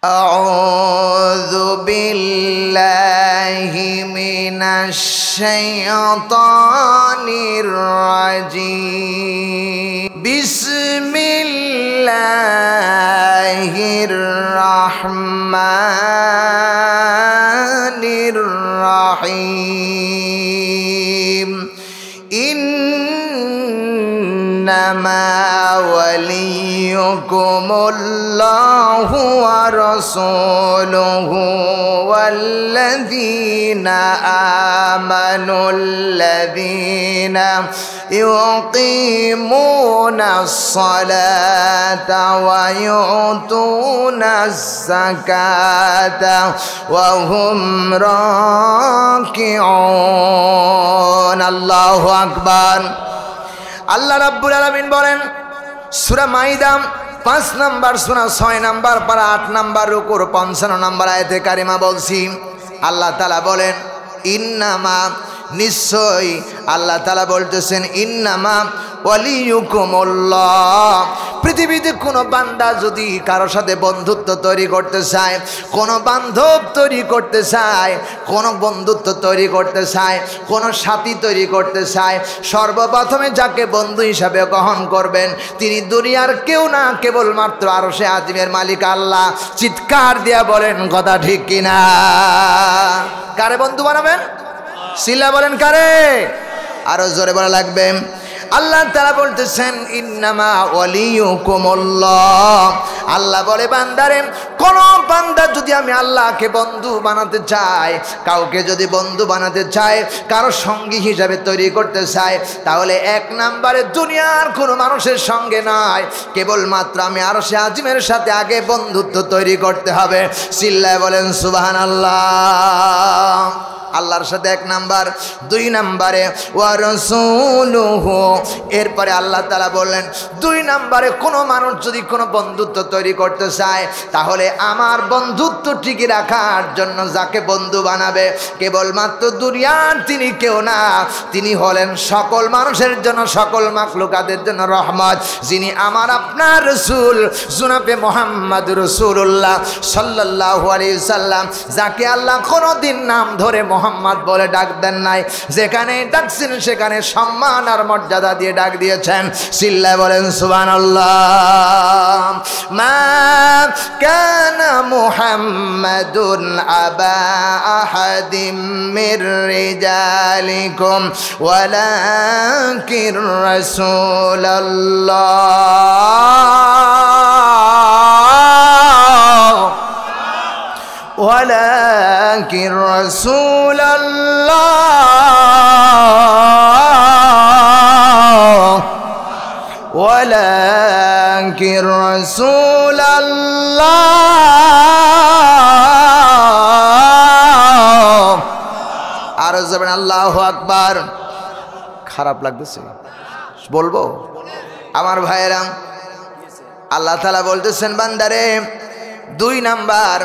أعوذ بالله من الشيطان الرجيم بسم الله الرحمن الرحيم إنما وليكم الله ورسوله والذين آمنوا الذين يقيمون الصلاة ويؤتون الزكاة وهم راكعون الله أكبر আল্লাহ রাব্বুল আলামিন বলেন সূরা মাইদা 5 নম্বর সূরা 6 নম্বর পারা 8 নম্বর রুকুর 55 নম্বর আয়াতে কারিমা বলছি আল্লাহ তাআলা বলেন ইন্নামা নিশ্চয় আল্লাহ তাআলা বলতেছেন ইন্নামা ওয়ালিয়ুকুমুল্লাহ পৃথিবীতে কোনো বান্দা যদি কারো সাথে বন্ধুত্ব তৈরি করতে চায় কোনো বান্ধব তৈরি করতে চায় কোনো বন্ধুত্ব তৈরি করতে চায় কোনো সাথী তৈরি করতে চায় সর্বপ্রথমে যাকে বন্ধু হিসাবে গ্রহণ করবেন তিনি দুনিয়ার কেউ না কেবলমাত্র আরশে আজিমের মালিক আল্লাহ চিৎকার দিয়া বলেন কথা ঠিক কিনা কারে বন্ধু বানাবেন সিলা বলেন কারে আরো জোরে বলা লাগবে আল্লাহ তাআলা বলতেছেন ইন্নামা ওয়ালিয়ুকুমুল্লাহ আল্লাহ বলে বান্দারে কোন বান্দা যদি আমি আল্লাহকে বন্ধু বানাতে চাই কাউকে যদি বন্ধু বানাতে চাই কারো সঙ্গী হিসাবে তৈরি করতে চাই তাহলে এক নম্বরে দুনিয়ার কোনো মানুষের সঙ্গে নয় কেবলমাত্র আমি আরশে আজিমের সাথে আগে বন্ধুত্ব তৈরি করতে হবে চিল্লায় বলেন সুবহানাল্লাহ আল্লাহর সাথে এক নাম্বার দুই নম্বরে ওয়া রাসূলুহু এরপরে আল্লাহ তাআলা বললেন দুই নম্বরে কোনো মানুষ যদি কোনো বন্ধুত্ব তৈরি করতে চায় তাহলে আমার বন্ধুত্ব টিকে রাখার জন্য যাকে বন্ধু বানাবে কেবলমাত্র দুনিয়ার তিনি কেউ না তিনি হলেন সকল মানুষের জন্য সকল মাখলুকাতের জন্য রহমত যিনি আমার আপনার রাসূল জনাবে মুহাম্মদ রাসূলুল্লাহ সাল্লাল্লাহু আলাইহি সাল্লাম যাকে আল্লাহ কোনোদিন নাম ধরে মোহাম্মদ বলে ডাক দেন নাই যেখানে ডাকছেন সেখানে সম্মান আর মর্যাদা দিয়ে ডাক দিয়েছেন চিল্লায় বলেন সুবহানাল্লাহ মা কানা মুহাম্মাদুন আবা আহাদিম মির রিজালিকুম ওয়ালাকিন রাসূলুল্লাহ ولكن رسول الله ولكن رسول الله আর যাবেন আল্লাহু আকবার খারাপ লাগতেছে বলবো আমার ভাইরা আল্লাহ তাআলা বলতেছেন বান্দারে দুই নাম্বার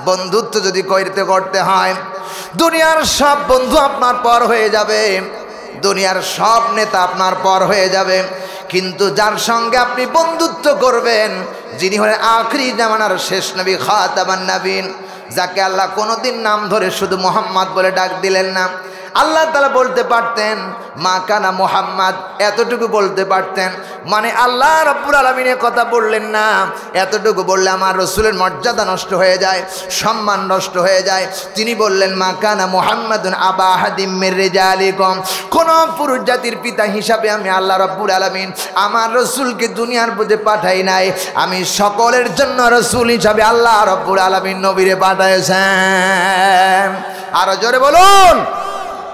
বন্ধুত্ব যদি করতে হয় দুনিয়ার সব বন্ধু আপনার পর হয়ে যাবে দুনিয়ার সব নেতা আপনার পর হয়ে যাবে কিন্তু যার সঙ্গে আপনি বন্ধুত্ব করবেন যিনি হলেন আখিরি জামানার শেষ নবী খাতামান নবীন যাকে আল্লাহ কোনোদিন নাম ধরে শুধু মুহাম্মদ বলে ডাক দিলেন না আল্লাহ তাআলা বলতে পারতেন মা কানা মুহাম্মদ এতটুকু বলতে পারতেন মানে আল্লাহ রাব্বুল আলামিনের কথা বললেন না এতটুকু বললে আমার রাসূলের মর্যাদা নষ্ট হয়ে যায় সম্মান নষ্ট হয়ে যায় তিনি বললেন মা কানা মুহাম্মাদুন আবা আহাদিম মির রিজালিকুম কোন পুরুষ জাতির পিতা হিসাবে আমি আল্লাহ রাব্বুল আলামিন আমার রাসূলকে দুনিয়ার বুঝে পাঠাই নাই আমি সকলের জন্য রাসূল হিসাবে আল্লাহ রাব্বুল আলামিন নবীরে পাঠাইছেন আরো জোরে বলুন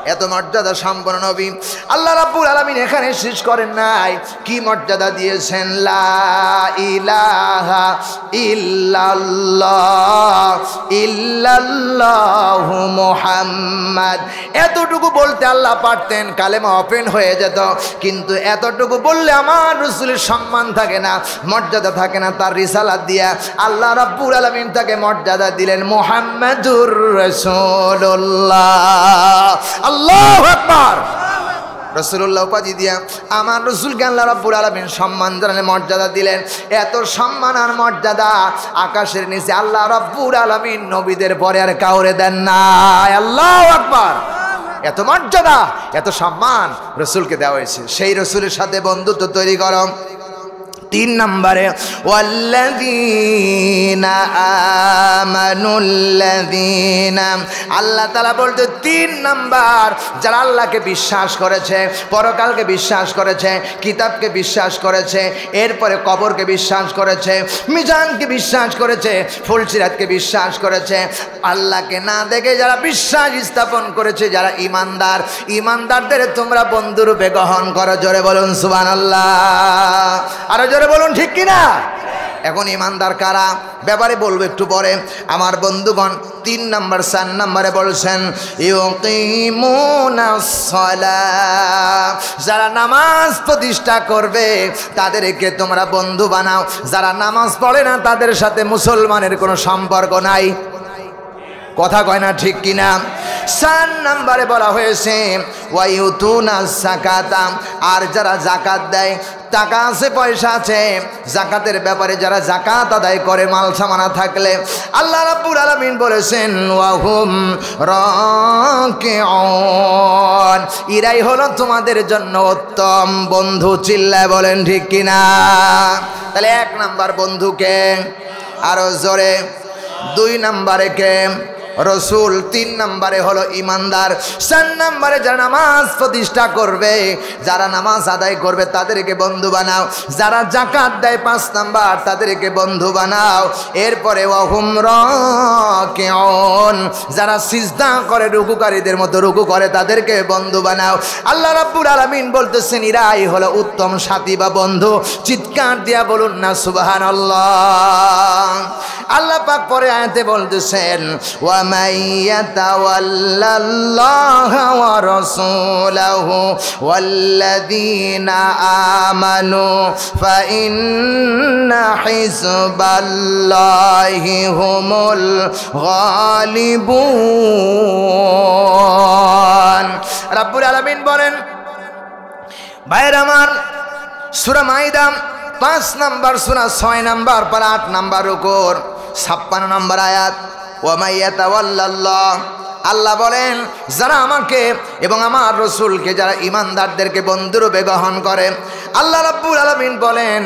এত মর্যাদা সম্পন্ন নবী আল্লাহ রাব্বুল আলামিন এখানে শেষ করেন নাই কি মর্যাদা দিয়েছেন লা ইলাহা ইল্লাল্লাহ ইল্লাল্লাহু মুহাম্মদ এতটুকু বলতে আল্লাহ পারতেন কালেমা ওপেন হয়ে যেত কিন্তু এতটুকু বললে আমার রাসূলের সম্মান থাকে না মর্যাদা থাকে না তার রিসালাত দিয়া আল্লাহ রাব্বুল আলামিন তাকে মর্যাদা দিলেন মুহাম্মাদুর রাসূলুল্লাহ আল্লাহু আকবার রাসূলুল্লাহ উপাধি দিয়া আমার রাসূলকে আল্লাহ রাব্বুল আলামিন সম্মান জানালেন, মর্যাদা দিলেন। এত সম্মান আর মর্যাদা আকাশের নিচে আল্লাহ রাব্বুল আলামিন নবীদের পরে আর কাউরে দেন না। আল্লাহু আকবার। এত মর্যাদা এত সম্মান রাসূলকে দেওয়া হয়েছে। সেই রাসূলের সাথে বন্ধুত্ব তৈরি করো। 3 নম্বরে ওয়াল্লাযীনা আমানুল্লাযীনা, আল্লাহ তাআলা বলতে 3 নাম্বার যারা আল্লাহকে বিশ্বাস করেছে, পরকালকে বিশ্বাস করেছে, কিতাবকে বিশ্বাস করেছে, এরপরে কবরকে বিশ্বাস করেছে, মিজানকে বিশ্বাস করেছে, ফুলসিরাতকে বিশ্বাস করেছে, আল্লাহকে না দেখে যারা বিশ্বাস স্থাপন করেছে, যারা ঈমানদার, ঈমানদারদের তোমরা বন্ধুরূপে গ্রহণ করো। জোরে বলুন সুবহানাল্লাহ। আরো জোরে বলুন ঠিক কিনা। এখন ঈমানদার কারা ব্যাপারে বলবো একটু পরে। আমার বন্ধুগণ 3 নম্বর 4 নম্বরে বলছেন ইউকিমুনাস সালাহ, যারা নামাজ প্রতিষ্ঠা করবে তাদেরকে তোমরা বন্ধু বানাও। যারা নামাজ পড়ে না তাদের সাথে মুসলমানের কোনো সম্পর্ক নাই। কথা কয় না ঠিক কিনা। 4 নম্বরে বলা হয়েছে ওয়ায়ুতুনাস যাকাতা, আর যারা যাকাত দেয়, টাকা আছে পয়সা আছে, যাকাতের ব্যাপারে যারা যাকাত আদায় করে মাল সামানা থাকলে, আল্লাহ রাব্বুল আলামিন বলেছেন ওয়াহুম রাকিউন, এরাই হলো তোমাদের জন্য উত্তম বন্ধু। চিল্লায় বলেন ঠিক কিনা। তাহলে 1 নাম্বার বন্ধুকে, আরো জোরে 2 নম্বরে কে রসুল, 3 নম্বরে হলো ঈমানদার, 4 নম্বরে যারা নামাজ প্রতিষ্ঠা করবে, যারা নামাজ আদায় করবে তাদেরকে বন্ধু বানাও। যারা যাকাত দেয় 5 নাম্বার তাদেরকে বন্ধু বানাও। এরপরে ওয়াহুম রাকিউন, যারা সিজদা করে রুকুকারীদের মতো রুকু করে তাদেরকে বন্ধু বানাও। আল্লাহ রাব্বুল আলামিন বলতেছেন এরাই হলো উত্তম সাথী বা বন্ধু। চিৎকার দিয়া বলুন না সুবহানাল্লাহ। আল্লাহ পাক পরে আয়াতে বলতেছেন ওয়ামান ইয়াতাওয়াল্লাল্লাহা ওয়া রাসূলাহু ওয়াল্লাযীনা আমানু ফাইন্না হিজবাল্লাহি হুমুল গালিবুন। রাব্বুল আলামিন বলেন, ভাইরা আমার, সূরা মাইদা 5 নম্বর সূরা 6 নম্বর পারা 8 নম্বর রুকুর 56 নম্বর আয়াত। ওয়ামান ইয়াতাওয়াল্লাল্লাহ, আল্লাহ বলেন যারা আমাকে এবং আমার রসুলকে, যারা ঈমানদারদেরকে বন্ধুরূপে গ্রহণ করে, আল্লাহ রাব্বুল আলামিন বলেন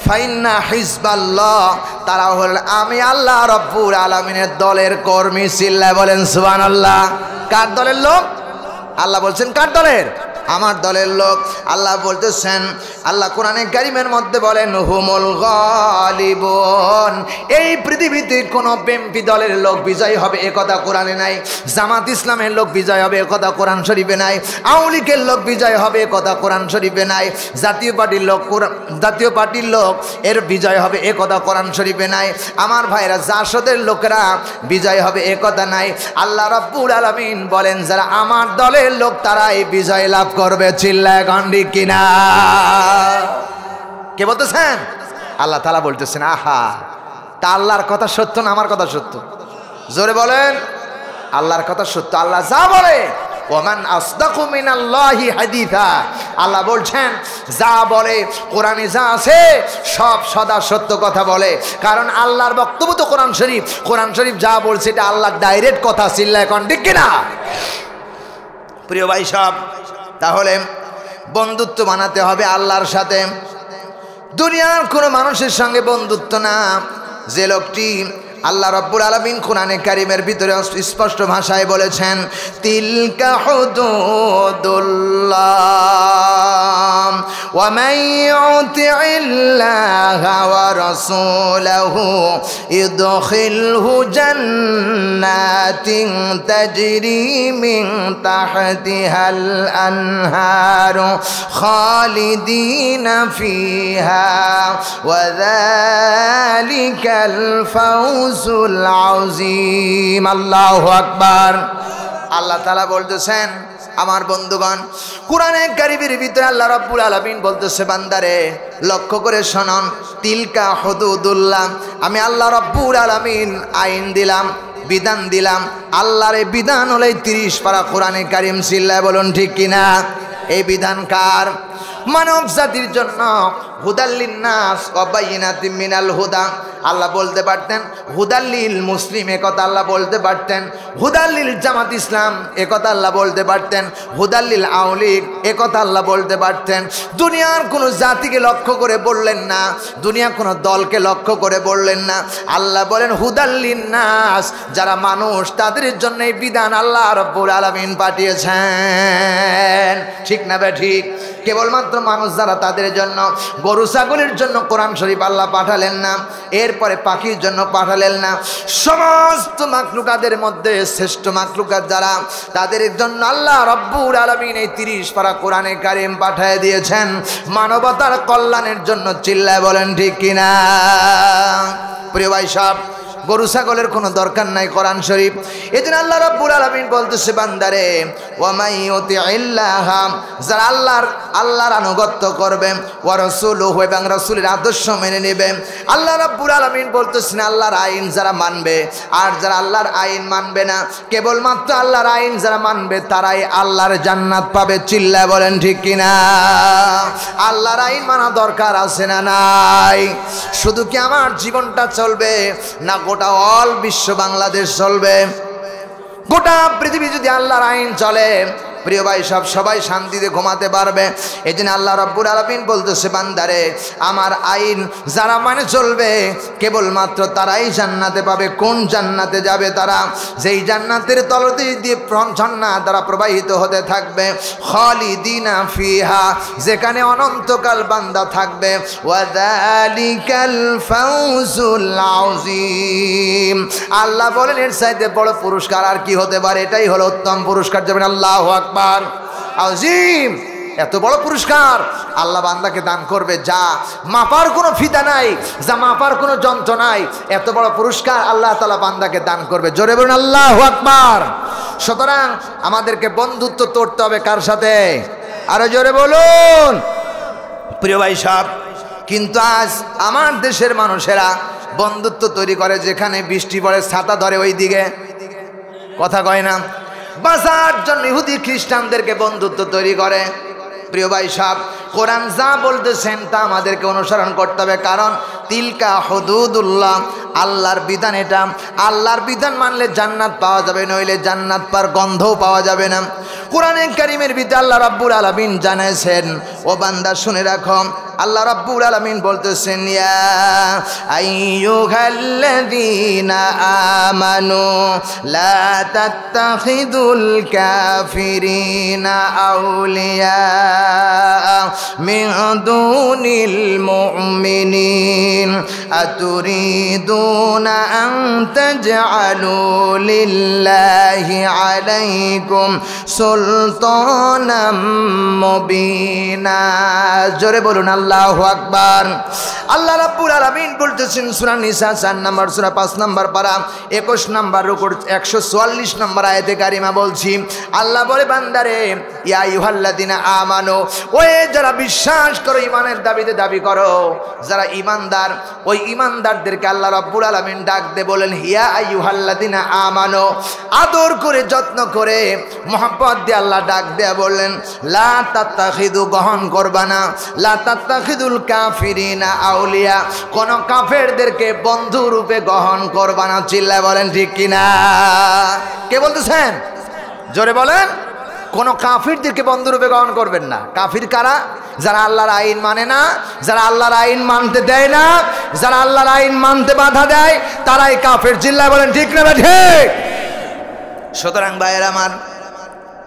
ফাইন্না হিজবাল্লাহ, তারা হল আমি আল্লাহ রাব্বুল আলামিনের দলের কর্মী। চিল্লায় বলেন সুবহানাল্লাহ। কার দলের লোক? আল্লাহ বলছেন কার দলের? আমার দলের লোক। আল্লাহ বলতেছেন, আল্লাহ কোরআনে কারীমের মধ্যে বলেন হুমুল গালিবুন। এই পৃথিবীতে কোনো বিএনপি দলের লোক বিজয় হবে এ কথা কোরআনে নাই, জামাত ইসলামের লোক বিজয় হবে এ কথা কোরআন শরীফে নাই, আওয়ামী লীগের লোক বিজয় হবে এ কথা কোরআন শরীফে নাই, জাতীয় পার্টির লোক এর বিজয় হবে এ কথা কোরআন শরীফে নাই। আমার ভাইরা, জাসদের লোকেরা বিজয় হবে এ কথা নাই। আল্লাহ রাব্বুল আলামিন বলেন যারা আমার দলের লোক তারাই বিজয় লাভ করবে। চিল্লায় গন্ডি কিনা। কে বলতেছেন? আল্লাহ তাআলা বলতেছেন। আহা, তা আল্লাহর কথা সত্য না আমার কথা সত্য? জোরে বলেন। আল্লাহর কথা সত্য। আল্লাহ যা বলে ওমান আসদাকু মিনাল্লাহি হাদিসা, আল্লাহ বলছেন যা বলে কোরআনে যা আছে সব সদা সত্য কথা বলে। কারণ আল্লাহর বক্তব্য তো কোরআন শরীফ। কোরআন শরীফ যা বলছে এটা আল্লাহর ডাইরেক্ট কথা। চিল্লায় কোন ঠিক কিনা? প্রিয় ভাই সব, তাহলে বন্ধুত্ব বানাতে হবে আল্লাহর সাথে, দুনিয়ার কোনো মানুষের সঙ্গে বন্ধুত্ব না। যে লোকটি আল্লাহ রাব্বুল আলামিন কোরআনে কারীমের ভিতরে স্পষ্ট ভাষায় বলেছেন তিলকা হুদুদুল্লাহ ওয়া মান ইউতিইল্লাহা ওয়া রাসূলাহু ইদখিলহু জান্নাতিন তাজরি মিন তাহতিহাল আনহারু খালিদিনা ফিহা ওয়া যালিকাল ফাউজ আল্লাহু আকবার। আল্লাহ তাআলা বলতেছেন আমার বন্ধুগণ, কোরআনে কারীমের ভিতরে আল্লাহ রাব্বুল আলামিন বলতেছে বান্দারে লক্ষ্য করে শুনুন, তিলকা হুদুদুল্লাহ, আমি আল্লাহ রাব্বুল আলামিন আইন দিলাম, বিধান দিলাম। আল্লাহর এই বিধান হলো 30 পারা কোরআনে কারীম। চিল্লায় বলুন ঠিক কিনা? এই বিধান কার? মানব জাতির জন্য হুদাল্লিন নাস ওয়া বাইয়িনাতিম মিনাল হুদা। আল্লাহ বলতে পারতেন হুদাল্লিল মুসলিম, একথা আল্লাহ বলতে পারতেন। হুদাল্লিল জামাত ইসলাম, একথা আল্লাহ বলতে পারতেন। হুদাল্লিল আওলিক, একথা আল্লাহ বলতে পারতেন। দুনিয়ার কোনো জাতিকে লক্ষ্য করে বললেন না, দুনিয়ার কোনো দলকে লক্ষ্য করে বললেন না। আল্লাহ বলেন হুদাল্লিন নাস, যারা মানুষ তাদের জন্য এই বিধান আল্লাহ রাব্বুল আলামিন পাঠিয়েছেন। ঠিক না বে ঠিক? কেবলমাত্র মানুষ যারা তাদের জন্য, গরু ছাগলের জন্য কোরআন শরীফ আল্লাহ পাঠালেন না, এরপরে পাখির জন্য পাঠালেন না। সমস্ত মাখলুকাতের মধ্যে শ্রেষ্ঠ মাখলুকাত যারা, তাদের জন্য আল্লাহ রাব্বুল আলামিন এই 30 পারা কোরআনে কারীম পাঠিয়ে দিয়েছেন মানবতার কল্যাণের জন্য। চিল্লায় বলেন ঠিক কিনা? প্রিয় ভাই সাহেব, গরু ছাগলের কোনো দরকার নাই কোরআন শরীফ। এজন্য আল্লাহ রাব্বুল আলামিন বলতেছে বান্দারে, ওয়া মাই ইউতিইল্লাহ, যারা আল্লাহর আনুগত্য করবে, ওয়া রাসূলুহু, এবং রাসূলের আদর্শ মেনে নেবে। আল্লাহ রাব্বুল আলামিন বলতেছেন আল্লাহর আইন যারা মানবে, আর যারা আল্লাহর আইন মানবে না, কেবলমাত্র আল্লাহর আইন যারা মানবে তারাই আল্লাহর জান্নাত পাবে। চিল্লায় বলেন ঠিক কিনা? আল্লাহর আইন মানা দরকার আছে না নাই? শুধু কি আমার জীবনটা চলবে, না গোটা অল বিশ্ব বাংলাদেশ চলবে? গোটা পৃথিবী যদি আল্লাহর আইন চলে, প্রিয় ভাই সবাই শান্তিতে ঘুমাতে পারবে। এই জন্য আল্লাহ রাব্বুল আলামিন বলতেছে বান্দারে, আমার আইন যারা মানে চলবে কেবলমাত্র তারাই জান্নাতে পাবে। কোন জান্নাতে যাবে তারা? যেই জান্নাতের তলদেশ দিয়ে ঝর্ণা দ্বারা প্রবাহিত হতে থাকবে, খালিদিনা ফিহা, যেখানে অনন্তকাল বান্দা থাকবে। ওয়াযালিকাল ফাউজুল আযীম। আল্লাহ বলেন এর চাইতে বড় পুরস্কার আর কি হতে পারে? এটাই হলো উত্তম পুরস্কার। যাবেন আল্লাহু আকবার, আযীম। এত বড় পুরস্কার আল্লাহ বান্দাকে দান করবে যা মাপার কোনো ফিতা নাই, যা মাপার কোনো যন্ত্র নাই। এত বড় পুরস্কার আল্লাহ তাআলা বান্দাকে দান করবে। জোরে বলুন আল্লাহু আকবার। সুতরাং আমাদেরকে বন্ধুত্ব তৈরি হবে কার সাথে? আরো জোরে বলুন। প্রিয় ভাই সাহেব, কিন্তু আজ আমার দেশের মানুষেরা বন্ধুত্ব তৈরি করে যেখানে বৃষ্টি পড়ে ছাতা ধরে ওই দিকে, কথা কয় না। বাঁচার জন্য ইহুদি খ্রিস্টানদেরকে বন্ধুত্ব তৈরি করে। প্রিয় ভাই সাহেব, কোরআন যা বলতেছেন তা আমাদেরকে অনুসরণ করতে হবে, কারণ তিলকা হুদুদুল্লাহ, আল্লাহর বিধান এটা। আল্লাহর বিধান মানলে জান্নাত পাওয়া যাবে, নইলে জান্নাত পার গন্ধও পাওয়া যাবে না। কোরআনে কারীমের ভিতরে আল্লাহ রাব্বুল আলামিন জানাইছেন, ও বান্দা শুনে রাখো, আল্লাহ রাব্বুল আলামিন বলতেছেন, ইয়া আইয়ুহাল্লাযীনা আমানু লা তাত্তাখিদুল কাফিরিনা আউলিয়া মিন দুনিল মুমিনিন আতুরিদুনা আন তাজআলু লিল্লাহি আলাইকুম সুলতানাম মুবিনা। জোরে বলুন আল্লাহু আকবার। আল্লাহ রাব্বুল আলামিন বলতেছেন সূরা নিসা 4 নম্বর সূরা 5 নম্বর পারা 21 নম্বর রুকু 144 নম্বর আয়াতে কারিমা বলছি, আল্লাহ বলে বান্দারে, ইয়া আইয়ুহাল্লাযিনা আমানু, ওই যারা বিশ্বাস করো, ঈমানের দাবি করো, যারা ঈমানদার, ওই ঈমানদারদেরকে আল্লাহ রাব্বুল আলামিন ডাক দে বলেন, ইয়া আইয়ুহাল্লাযিনা আমানু, আদর করে যত্ন করে মোহাব্বত দিয়ে আল্লাহ ডাক দেয়া বললেন, লা তাত্তাখিদু, গ্রহণ করবা না, লা তাত্তাখিদুল কাফিরিনা আউলিয়া, কোন কাফেরদেরকে বন্ধু রূপে গ্রহণ করবা না। চিল্লায় বলেন ঠিক কিনা? কে বলতেছেন? জোরে বলেন। কোন কাফিরদেরকে বন্ধু রূপে গ্রহণ করবেন না। কাফির কারা? যারা আল্লাহর আইন মানে না, যারা আল্লাহর আইন মানতে দেয় না, যারা আল্লাহর আইন মানতে বাধা দেয়, তারাই কাফির। চিল্লায় বলেন ঠিক না ঠিক? সুতরাং ভাইয়ের আমার,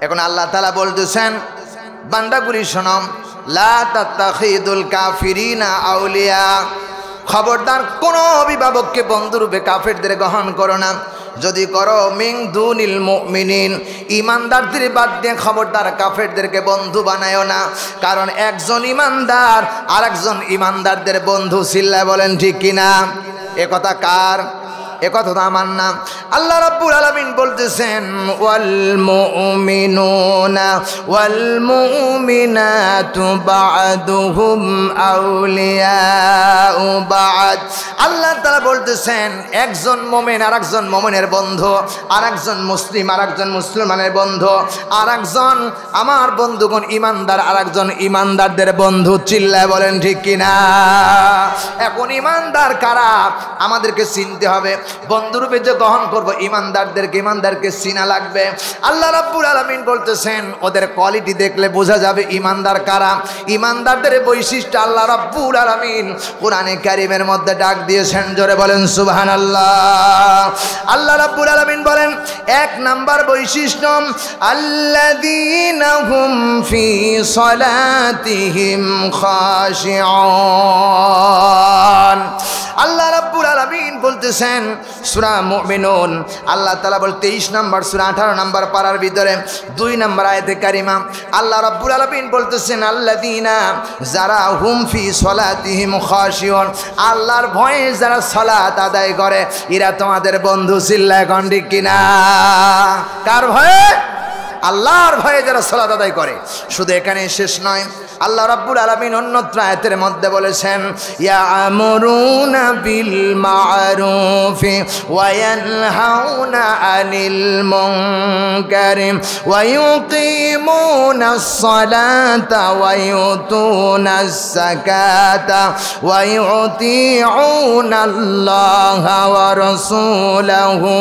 এখন আল্লাহ তাআলা বলতেছেন, বান্দাগুলি শোনো, লা তাত্তাখিদুল কাফিরিনা আউলিয়া, খবরদার কোন অভিভাবককে বন্ধুরূপে কাফেরদের গ্রহণ করো না। যদি করো মিন দুনিল মুমিনিন, ইমানদারদের বাদ দিয়ে খবরদার কাফেরদেরকে বন্ধু বানায়ও না, কারণ একজন ইমানদার আর একজন ইমানদারদের বন্ধু। চিল্লায় বলেন ঠিক কিনা? এ কথা কার? কথা তো আমার না। আল্লাহ রাব্বুল আলামিন বলতেছেন ওয়াল মুমিনুনা ওয়াল মুমিনাতু বা'দুহুম আউলিয়াউ বা'দ। আল্লাহ তাআলা বলতেছেন একজন মুমিন আরেকজন মুমিনের বন্ধু, আরেকজন মুসলিম আরেকজন মুসলমানের বন্ধু, আরেকজন আমার বন্ধুগণ ইমানদার আরেকজন ইমানদারদের বন্ধু। চিল্লায় বলেন ঠিক কিনা? এখন ইমানদার কারা আমাদেরকে চিনতে হবে। বন্ধুরূপে যে গ্রহণ করব ইমানদারকে চিনা লাগবে। আল্লাহ রাব্বুল আলামিন বলতেছেন ওদের কোয়ালিটি দেখলে বোঝা যাবে ইমানদার কারা। ইমানদারদের বৈশিষ্ট্য আল্লাহ রাব্বুল আলামিন কোরআনে কারীমের মধ্যে ডাক দিয়েছেন। জোরে বলেন সুবহানাল্লাহ। আল্লাহ রাব্বুল আলামিন বলেন এক নাম্বার বৈশিষ্ট্য আল্লাযীনা হুম ফি সালাতিহিম খাশিউন। আল্লাহ রাব্বুল আলামিন বলতেছেন সূরা মুমিনুন, আল্লাহ তাআলা বল 23 নম্বর সূরা 18 নম্বর পারার ভিতরে 2 নম্বর আয়াতে কারিমা আল্লাহ রাব্বুল আলামিন বলতেছেন আল্লাযীনা যারা হুম ফি সালাতিহিম খাশিউন, আল্লাহর ভয়ে যারা সালাত আদায় করে এরা তোমাদের বন্ধু। চিল্লায় কোন ঠিক কিনা? কার ভয়ে? আল্লাহর ভয়ে যারা সালাত আদায় করে। শুধু এখানে শেষ নয়, আল্লাহ রাব্বুল আলামিন অন্যত্র আয়াতের মধ্যে বলেছেন ইয়া'মুরুনা বিল মা'রুফি ওয়া ইয়ানহাউনা আনিল মুনকারি ওয়া ইউকিমুনাস সালাতা ওয়া ইউতুনাস যাকাতা ওয়া ইউতিউনাল্লাহা ওয়া রাসূলাহু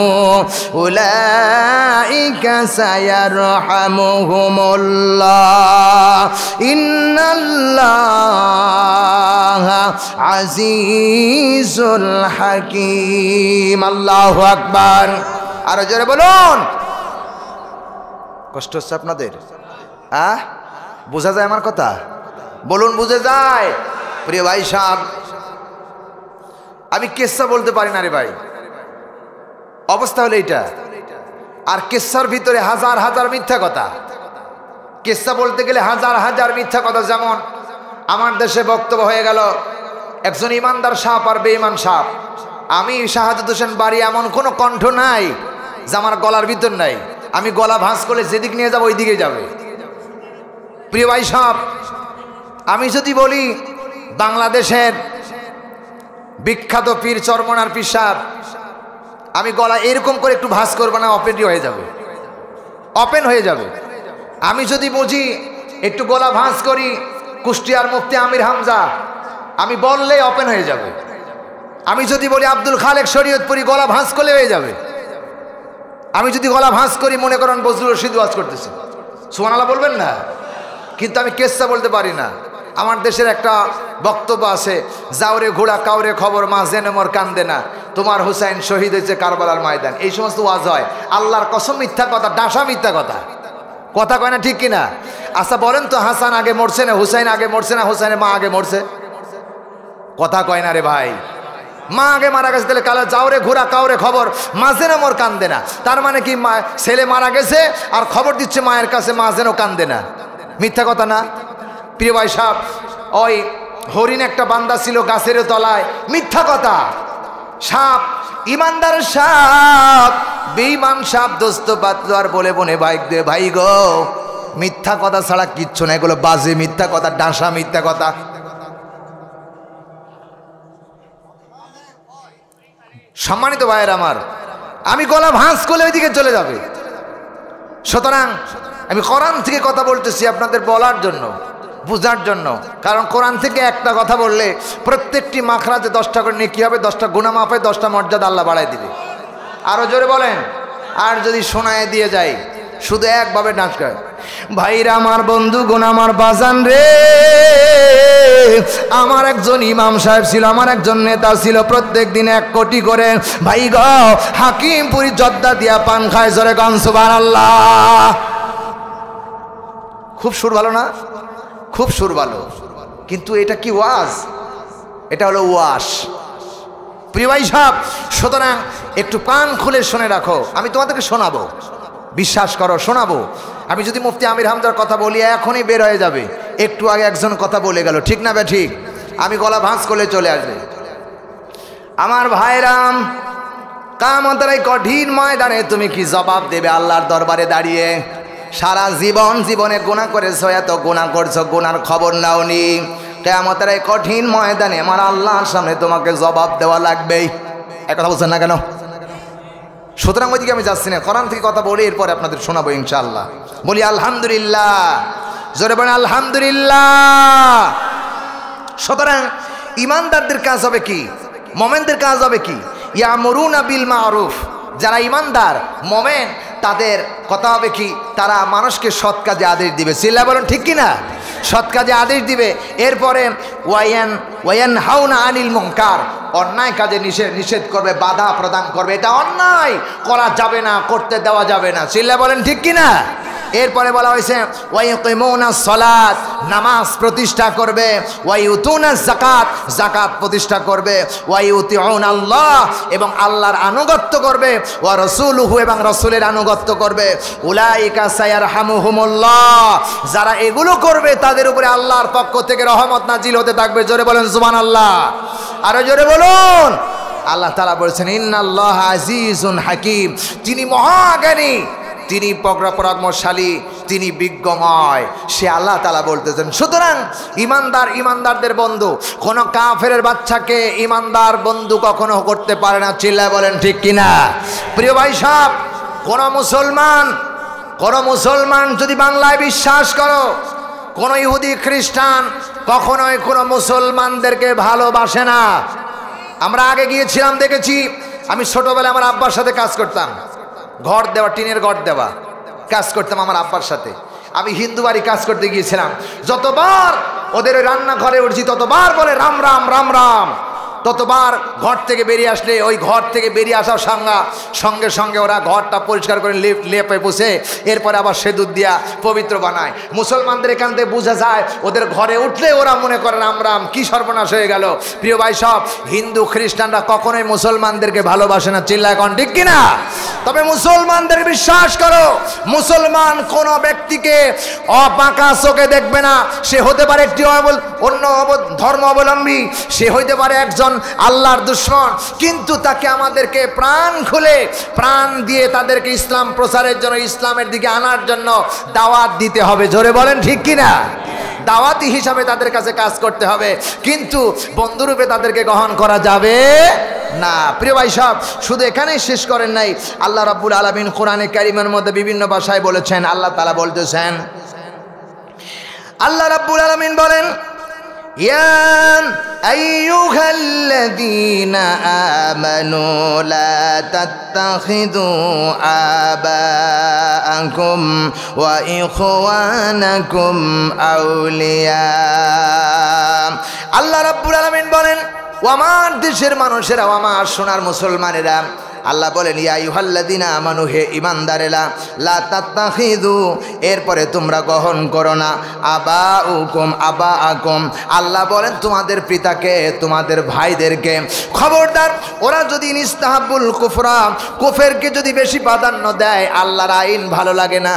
উলাইকা সায়ারহামুহুমুল্লাহ ইন্নাল্লাহা আজিজুল হাকীম। আল্লাহু আকবার। আর জোরে বলুন। কষ্ট হচ্ছে আপনাদের? বোঝা যায় আমার কথা? বলুন বুঝে যায়? প্রিয় ভাই সাহেব, আমি কিসসা বলতে পারি না রে ভাই, অবস্থা হলো এইটা। আর কিসসার ভিতরে হাজার হাজার মিথ্যা কথা। কিসসা বলতে গেলে হাজার হাজার মিথ্যা কথা। যেমন আমার দেশে বক্তব্য হয়ে গেল একজন ইমানদার সাপ আর বেঈমান সাপ। আমি শাহাদাত হোসেন বাড়ি এমন কোনো কণ্ঠ নাই যে আমার গলার ভিতর নাই। আমি গলা ভাঁজ করলে যেদিক নিয়ে যাবো ওই দিকে যাবে। প্রিয় ভাই সাপ, আমি যদি বলি বাংলাদেশের বিখ্যাত পীর চরমনার পীর সাহেব, আমি গলা এরকম করে একটু ভাঁজ করবো না, ওপেনই হয়ে যাবে, ওপেন হয়ে যাবে। আমি যদি বুঝি একটু গলা ভাঁজ করি কুষ্টিয়ার মুফতি আমির হামজা, আমি বললে ওপেন হয়ে যাবে। আমি যদি বলি আব্দুল খালেক শরীয়তপুরি, গলা ভাঁজ করলে হয়ে যাবে। আমি যদি গলা ভাঁজ করি মনে করেন বজলুর রশিদ ওয়াজ করতেছে, সুবহানাল্লাহ বলবেন না? কিন্তু আমি কেসা বলতে পারি না। আমার দেশের একটা বক্তব্য আছে, যাওরে ঘোড়া কাউরে খবর মা জেনে মোর কান্দে না, তোমার হুসাইন শহীদ হয়েছে কারবালার ময়দান। এই সমস্ত ওয়াজ হয়। আল্লাহর কসম মিথ্যা কথা, ডাসা মিথ্যা কথা। কথা কয় না ঠিক কিনা? আচ্ছা বলেন তো, হাসান আগে মরছে না হুসাইন আগে মরছে না হুসাইনের মা আগে মরছে? কথা কয় না রে ভাই। মা আগে মারা গেছে, তাহলে কালা যাওরে ঘোড়া কাউরে খবর মা যেন মোর কান্দে না, তার মানে কি মা ছেলে মারা গেছে আর খবর দিচ্ছে মায়ের কাছে মা যেন কান্দে না? মিথ্যা কথা না? প্রিয় ভাই সাহেব, ওই হরিণ একটা বান্দা ছিল গাছের তলায়, মিথ্যা কথা। সাপ, ইমানদার সাপ, বেঈমান সাপ, দোস্ত বাতলার বলে বনে ভাই দে ভাই গো, মিথ্যা কথা ছাড়া কিচ্ছু না। এগুলো বাজে মিথ্যা কথা, ডাঁসা মিথ্যা কথা। সম্মানিত ভাইয়ের আমার, আমি গলা ভাঁজ করলে ওইদিকে চলে যাবে। সুতরাং আমি কোরআন থেকে কথা বলতেছি আপনাদের বলার জন্য, বুঝার জন্য। কারণ কোরআন থেকে একটা কথা বললে প্রত্যেকটি মাখরাজে 10টা করে নেকি হবে, 10টা গুনাহ মাফ হবে, 10টা মর্যাদা আল্লাহ বাড়ায় দিবে। আরো জোরে বলেন। আর যদি শোনায় দিয়ে যায় শুধু একভাবে ডান্স করে, ভাইরা আমার বন্ধুগণ আমার বাজান রে, আমার একজন ইমাম সাহেব ছিল, আমার একজন নেতা ছিল, প্রত্যেক দিন 1 কোটি করে ভাই গো হাকিমপুরি জর্দা দিয়া পান খায়। জোরে গান সুবহানাল্লাহ। খুব সুর ভালো না? খুব সুর ভালো। কিন্তু এটা কি ওয়াজ? এটা হলো ওয়াশ। প্রিয় ভাই সাহেব, সুতরাং একটু কান খুলে শুনে রাখো, আমি তোমাদেরকে শোনাবো, বিশ্বাস করো শোনাবো। আমি যদি মুফতি আমির হামজার কথা বলি এখনই বের হয়ে যাবে। একটু আগে একজন কথা বলে গেল, ঠিক না বে ঠিক? আমি গলা ভাঁজ করলে চলে আসবে। আমার ভাইরাম, কিয়ামতের এই কঠিন ময়দানে তুমি কি জবাব দেবে আল্লাহর দরবারে দাঁড়িয়ে? সারা জীবনে গুনাহ করেছো, এত গুনাহ করছো, গুনার খবর নাওনি। কিয়ামতের এই কঠিন ময়দানে আমার আল্লাহর সামনে তোমাকে জবাব দেওয়া লাগবেই। এক কথা বলছেন না কেন? সুতরাং ওইদিকে আমি যাচ্ছি না, কোরআন থেকে কথা বলে এরপরে আপনাদের শোনাবো ইনশাআল্লাহ। বলি আলহামদুলিল্লাহ, জোরে বলেন আলহামদুলিল্লাহ। সুতরাং ইমানদারদের কাজ হবে কি? মোমেনদের কাজ হবে কি? ইয়ামুরুনা বিল মারুফ। যারা ইমানদার মোমেন তাদের কথা হবে কি? তারা মানুষকে সৎ কাজে আদেশ দিবে। সিল্লা বলেন ঠিক কিনা? সৎ কাজে আদেশ দিবে। এরপরে ওয়ান হাউনা আনিল মুনকার, অন্যায় কাজে নিষেধ করবে, বাধা প্রদান করবে। এটা অন্যায়, করা যাবে না, করতে দেওয়া যাবে না। সিল্লা বলেন ঠিক কিনা? এরপরে বলা হয়েছে ওয়াইকিমুনাস সালাত, নামাজ প্রতিষ্ঠা করবে। ওয়াইউতুনাজ যাকাত, যাকাত প্রতিষ্ঠা করবে। ওয়াইউতিউনা আল্লাহ, এবং আল্লাহর আনুগত্য করবে। ওয়া রাসূলুহু, এবং রাসূলের আনুগত্য করবে। উলাইকা সায়ারহামুহুমুল্লাহ, যারা এগুলো করবে তাদের উপরে আল্লাহর পক্ষ থেকে রহমত নাজিল হতে থাকবে। জোরে বলেন সুবহানাল্লাহ, আরো জোরে বলুন। আল্লাহ তাআলা বলেছেন ইন্নাল্লাহা আজিজুন হাকীম, তিনি মহাজ্ঞানী, তিনি পরাক্রমশালী, তিনি বিজ্ঞময়, সে আল্লাহ তাআলা বলতেছেন। সুতরাং ইমানদারদের বন্ধু, কোন কাফেরের বাচ্চাকে ইমানদার বন্ধু কখনো করতে পারে না। চিল্লায় বলেন ঠিক কিনা? প্রিয় ভাই সাহেব, কোন মুসলমান যদি বাংলায় বিশ্বাস করো, কোন ইহুদি খ্রিস্টান কখনোই কোন মুসলমানদেরকে ভালোবাসে না। আমরা আগে গিয়েছিলাম, দেখেছি। আমি ছোটবেলায় আমার আব্বার সাথে কাজ করতাম, ঘর দেওয়া, টিনের ঘর দেওয়া কাজ করতাম আমার আব্বার সাথে। আমি হিন্দু বাড়ি কাজ করতে গিয়েছিলাম, যতবার ওদের ওই রান্নাঘরে উঠছি ততবার বলে রাম রাম রাম রাম। ততবার ঘর থেকে বেরিয়ে আসলে, ওই ঘর থেকে বেরিয়ে আসার সঙ্গে সঙ্গে ওরা ঘরটা পরিষ্কার করে লেপে বসে এরপরে আবার সেদুর দিয়া পবিত্র বানায়। মুসলমানদের এখান থেকে বোঝা যায় ওদের ঘরে উঠলে ওরা মনে করে রাম রাম, কি সর্বনাশ হয়ে গেল। প্রিয় ভাই সব, হিন্দু খ্রিস্টানরা কখনোই মুসলমানদেরকে ভালোবাসে না। চিল্লায় কোন ঠিক কিনা? তবে মুসলমানদের বিশ্বাস করো, মুসলমান কোন ব্যক্তিকে অপাকা চোখে দেখবে না। সে হতে পারে একটি অন্য ধর্ম অবলম্বী, সে হইতে পারে একজন আল্লাহর দুশমন, কিন্তু তাকে আমাদেরকে প্রাণ খুলে প্রাণ দিয়ে তাদেরকে ইসলাম প্রচারের জন্য, ইসলামের দিকে আনার জন্য দাওয়াত দিতে হবে। জোরে বলেন ঠিক কিনা? দাওয়াতি হিসাবে তাদের কাছে কাজ করতে হবে, কিন্তু বন্ধুরূপে তাদেরকে গ্রহণ করা যাবে না। প্রিয় ভাই সাহেব, শুধু এখানেই শেষ করেন নাই, আল্লাহ রাব্বুল আলামিন কোরআনে কারিমের মধ্যে বিভিন্ন ভাষায় বলেছেন। আল্লাহ তাআলা বলতেছেন, আল্লাহ রাব্বুল আলামিন বলেন, ইয়া আইয়ুহাল্লাযীনা আমানু লা তাত্তাখিযু আবাআকুম ওয়া ইখওয়ানাকুম আউলিয়া। আল্লাহ রাব্বুল আলামিন বলেন, ও আমার দেশের মানুষেরা, ও আমার সোনার মুসলমানেরা, আল্লাহ বলেন ইয়া আইয়ুহাল্লাযীনা আমানু, হে ঈমানদারেরা, লা তাত্তাখিযু, এরপরে তোমরা গ্রহণ করো না আবাআকুম। আল্লাহ বলেন তোমাদের পিতাকে, তোমাদের ভাইদেরকে। খবরদার, ওরা যদি ইস্তাহাবুল কুফরা, কুফরকে যদি বেশি প্রাধান্য দেয়, আল্লাহর আইন ভালো লাগে না।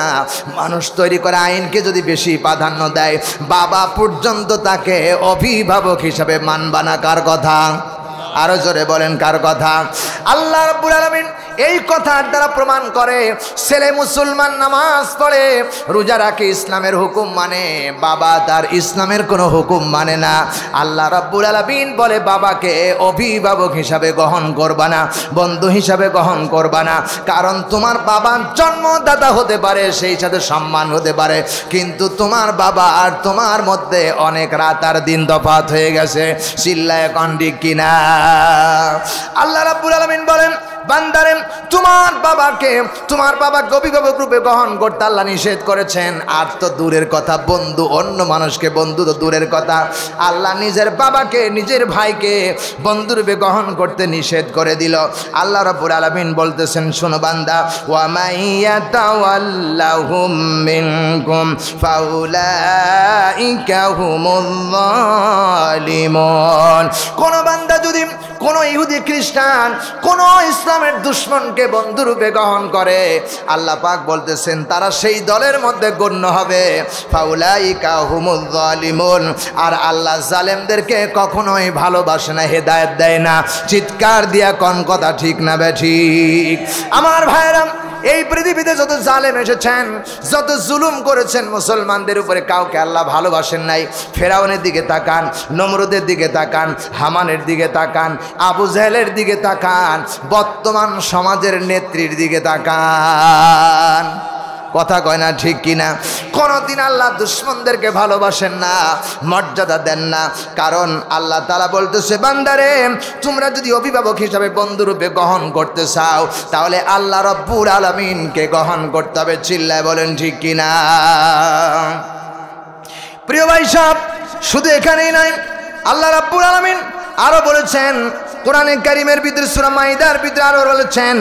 মানুষ তৈরি করে আইনকে যদি বেশি প্রাধান্য দেয়, বাবা পর্যন্ত তাকে অভিভাবক হিসাবে মানবা না। কার কথা? আরো জোরে বলেন কার কথা? আল্লাহ রাব্বুল আলামিন এই কথার দ্বারা প্রমাণ করে, ছেলে মুসলমান নামাজ পড়ে, রোজা রাখে, ইসলামের হুকুম মানে, বাবা তার ইসলামের কোনো হুকুম মানে না। আল্লাহ রাব্বুল আলামিন বলে বাবাকে অভিভাবক হিসাবে গ্রহণ করবা না, বন্ধু হিসাবে গ্রহণ করবা না। কারণ তোমার বাবা জন্মদাতা হতে পারে, সেই সাথে সম্মান হতে পারে, কিন্তু তোমার বাবা আর তোমার মধ্যে অনেক রাত আর দিন তফাৎ হয়ে গেছে। চিল্লায় কোন ঠিক কিনা? আল্লাহ রাব্বুল আলামিন বলেন, বান্দারে, তোমার বাবাকে অভিভাবক রূপে গ্রহণ করতে আল্লাহ নিষেধ করেছেন। আর তো দূরের কথা বন্ধু, অন্য মানুষকে বন্ধু তো দূরের কথা, আল্লাহ নিজের বাবাকে, নিজের ভাইকে বন্ধু রূপে গ্রহণ করতে নিষেধ করে দিল। আল্লাহ রাব্বুল আলামিন বলতেছেন, শোনো বান্দা, ওয়া মাইয়াতাওয়াল্লাহুম মিনকুম ফাউলাইকা হুমুল যালিমুন। কোন বান্দা যদি, কোন ইহুদি খ্রিস্টান, কোন ইসলাম ইসলামের দুশমনকে বন্ধুরূপে গ্রহণ করে, আল্লাহ পাক বলতেছেন তারা সেই দলের মধ্যে গণ্য হবে। ফাউলাইকা হুমুল যালিমুন। আর আল্লাহ জালেমদেরকে কখনোই ভালোবাসে না, হেদায়েত দেয় না। চিৎকার দিয়া কোন কথা ঠিক না বেঠিক? আমার ভাইরা, এই পৃথিবীতে যত জালেম এসেছেন, যত জুলুম করেছেন মুসলমানদের উপরে, কাউকে আল্লাহ ভালোবাসেন নাই। ফেরাউনের দিকে তাকান, নমরুদের দিকে তাকান, হামানের দিকে তাকান, আবু জেহেলের দিকে তাকান, বর্তমান সমাজের নেত্রীর দিকে তাকান। কথা কয় না ঠিক কিনা? কোনদিন আল্লাহ দুশমনদেরকে ভালোবাসেন না, মর্যাদা দেন না। কারণ আল্লাহ তাআলা বলতেছে, বান্দারে তোমরা যদি অভিভাবক হিসাবে বন্ধুরূপে গ্রহণ করতে চাও, তাহলে আল্লাহ রব্বুল আলামিনকে গ্রহণ করতে হবে। চিল্লায় বলেন ঠিক কিনা? প্রিয় ভাই সাহেব, শুধু এখানেই নয়, আল্লাহ রাব্বুল আলামিন আরো বলেছেন কোরআনে কারীমের ভিতরে, সূরা মাইদার ভিতরে আরো বলেছেন,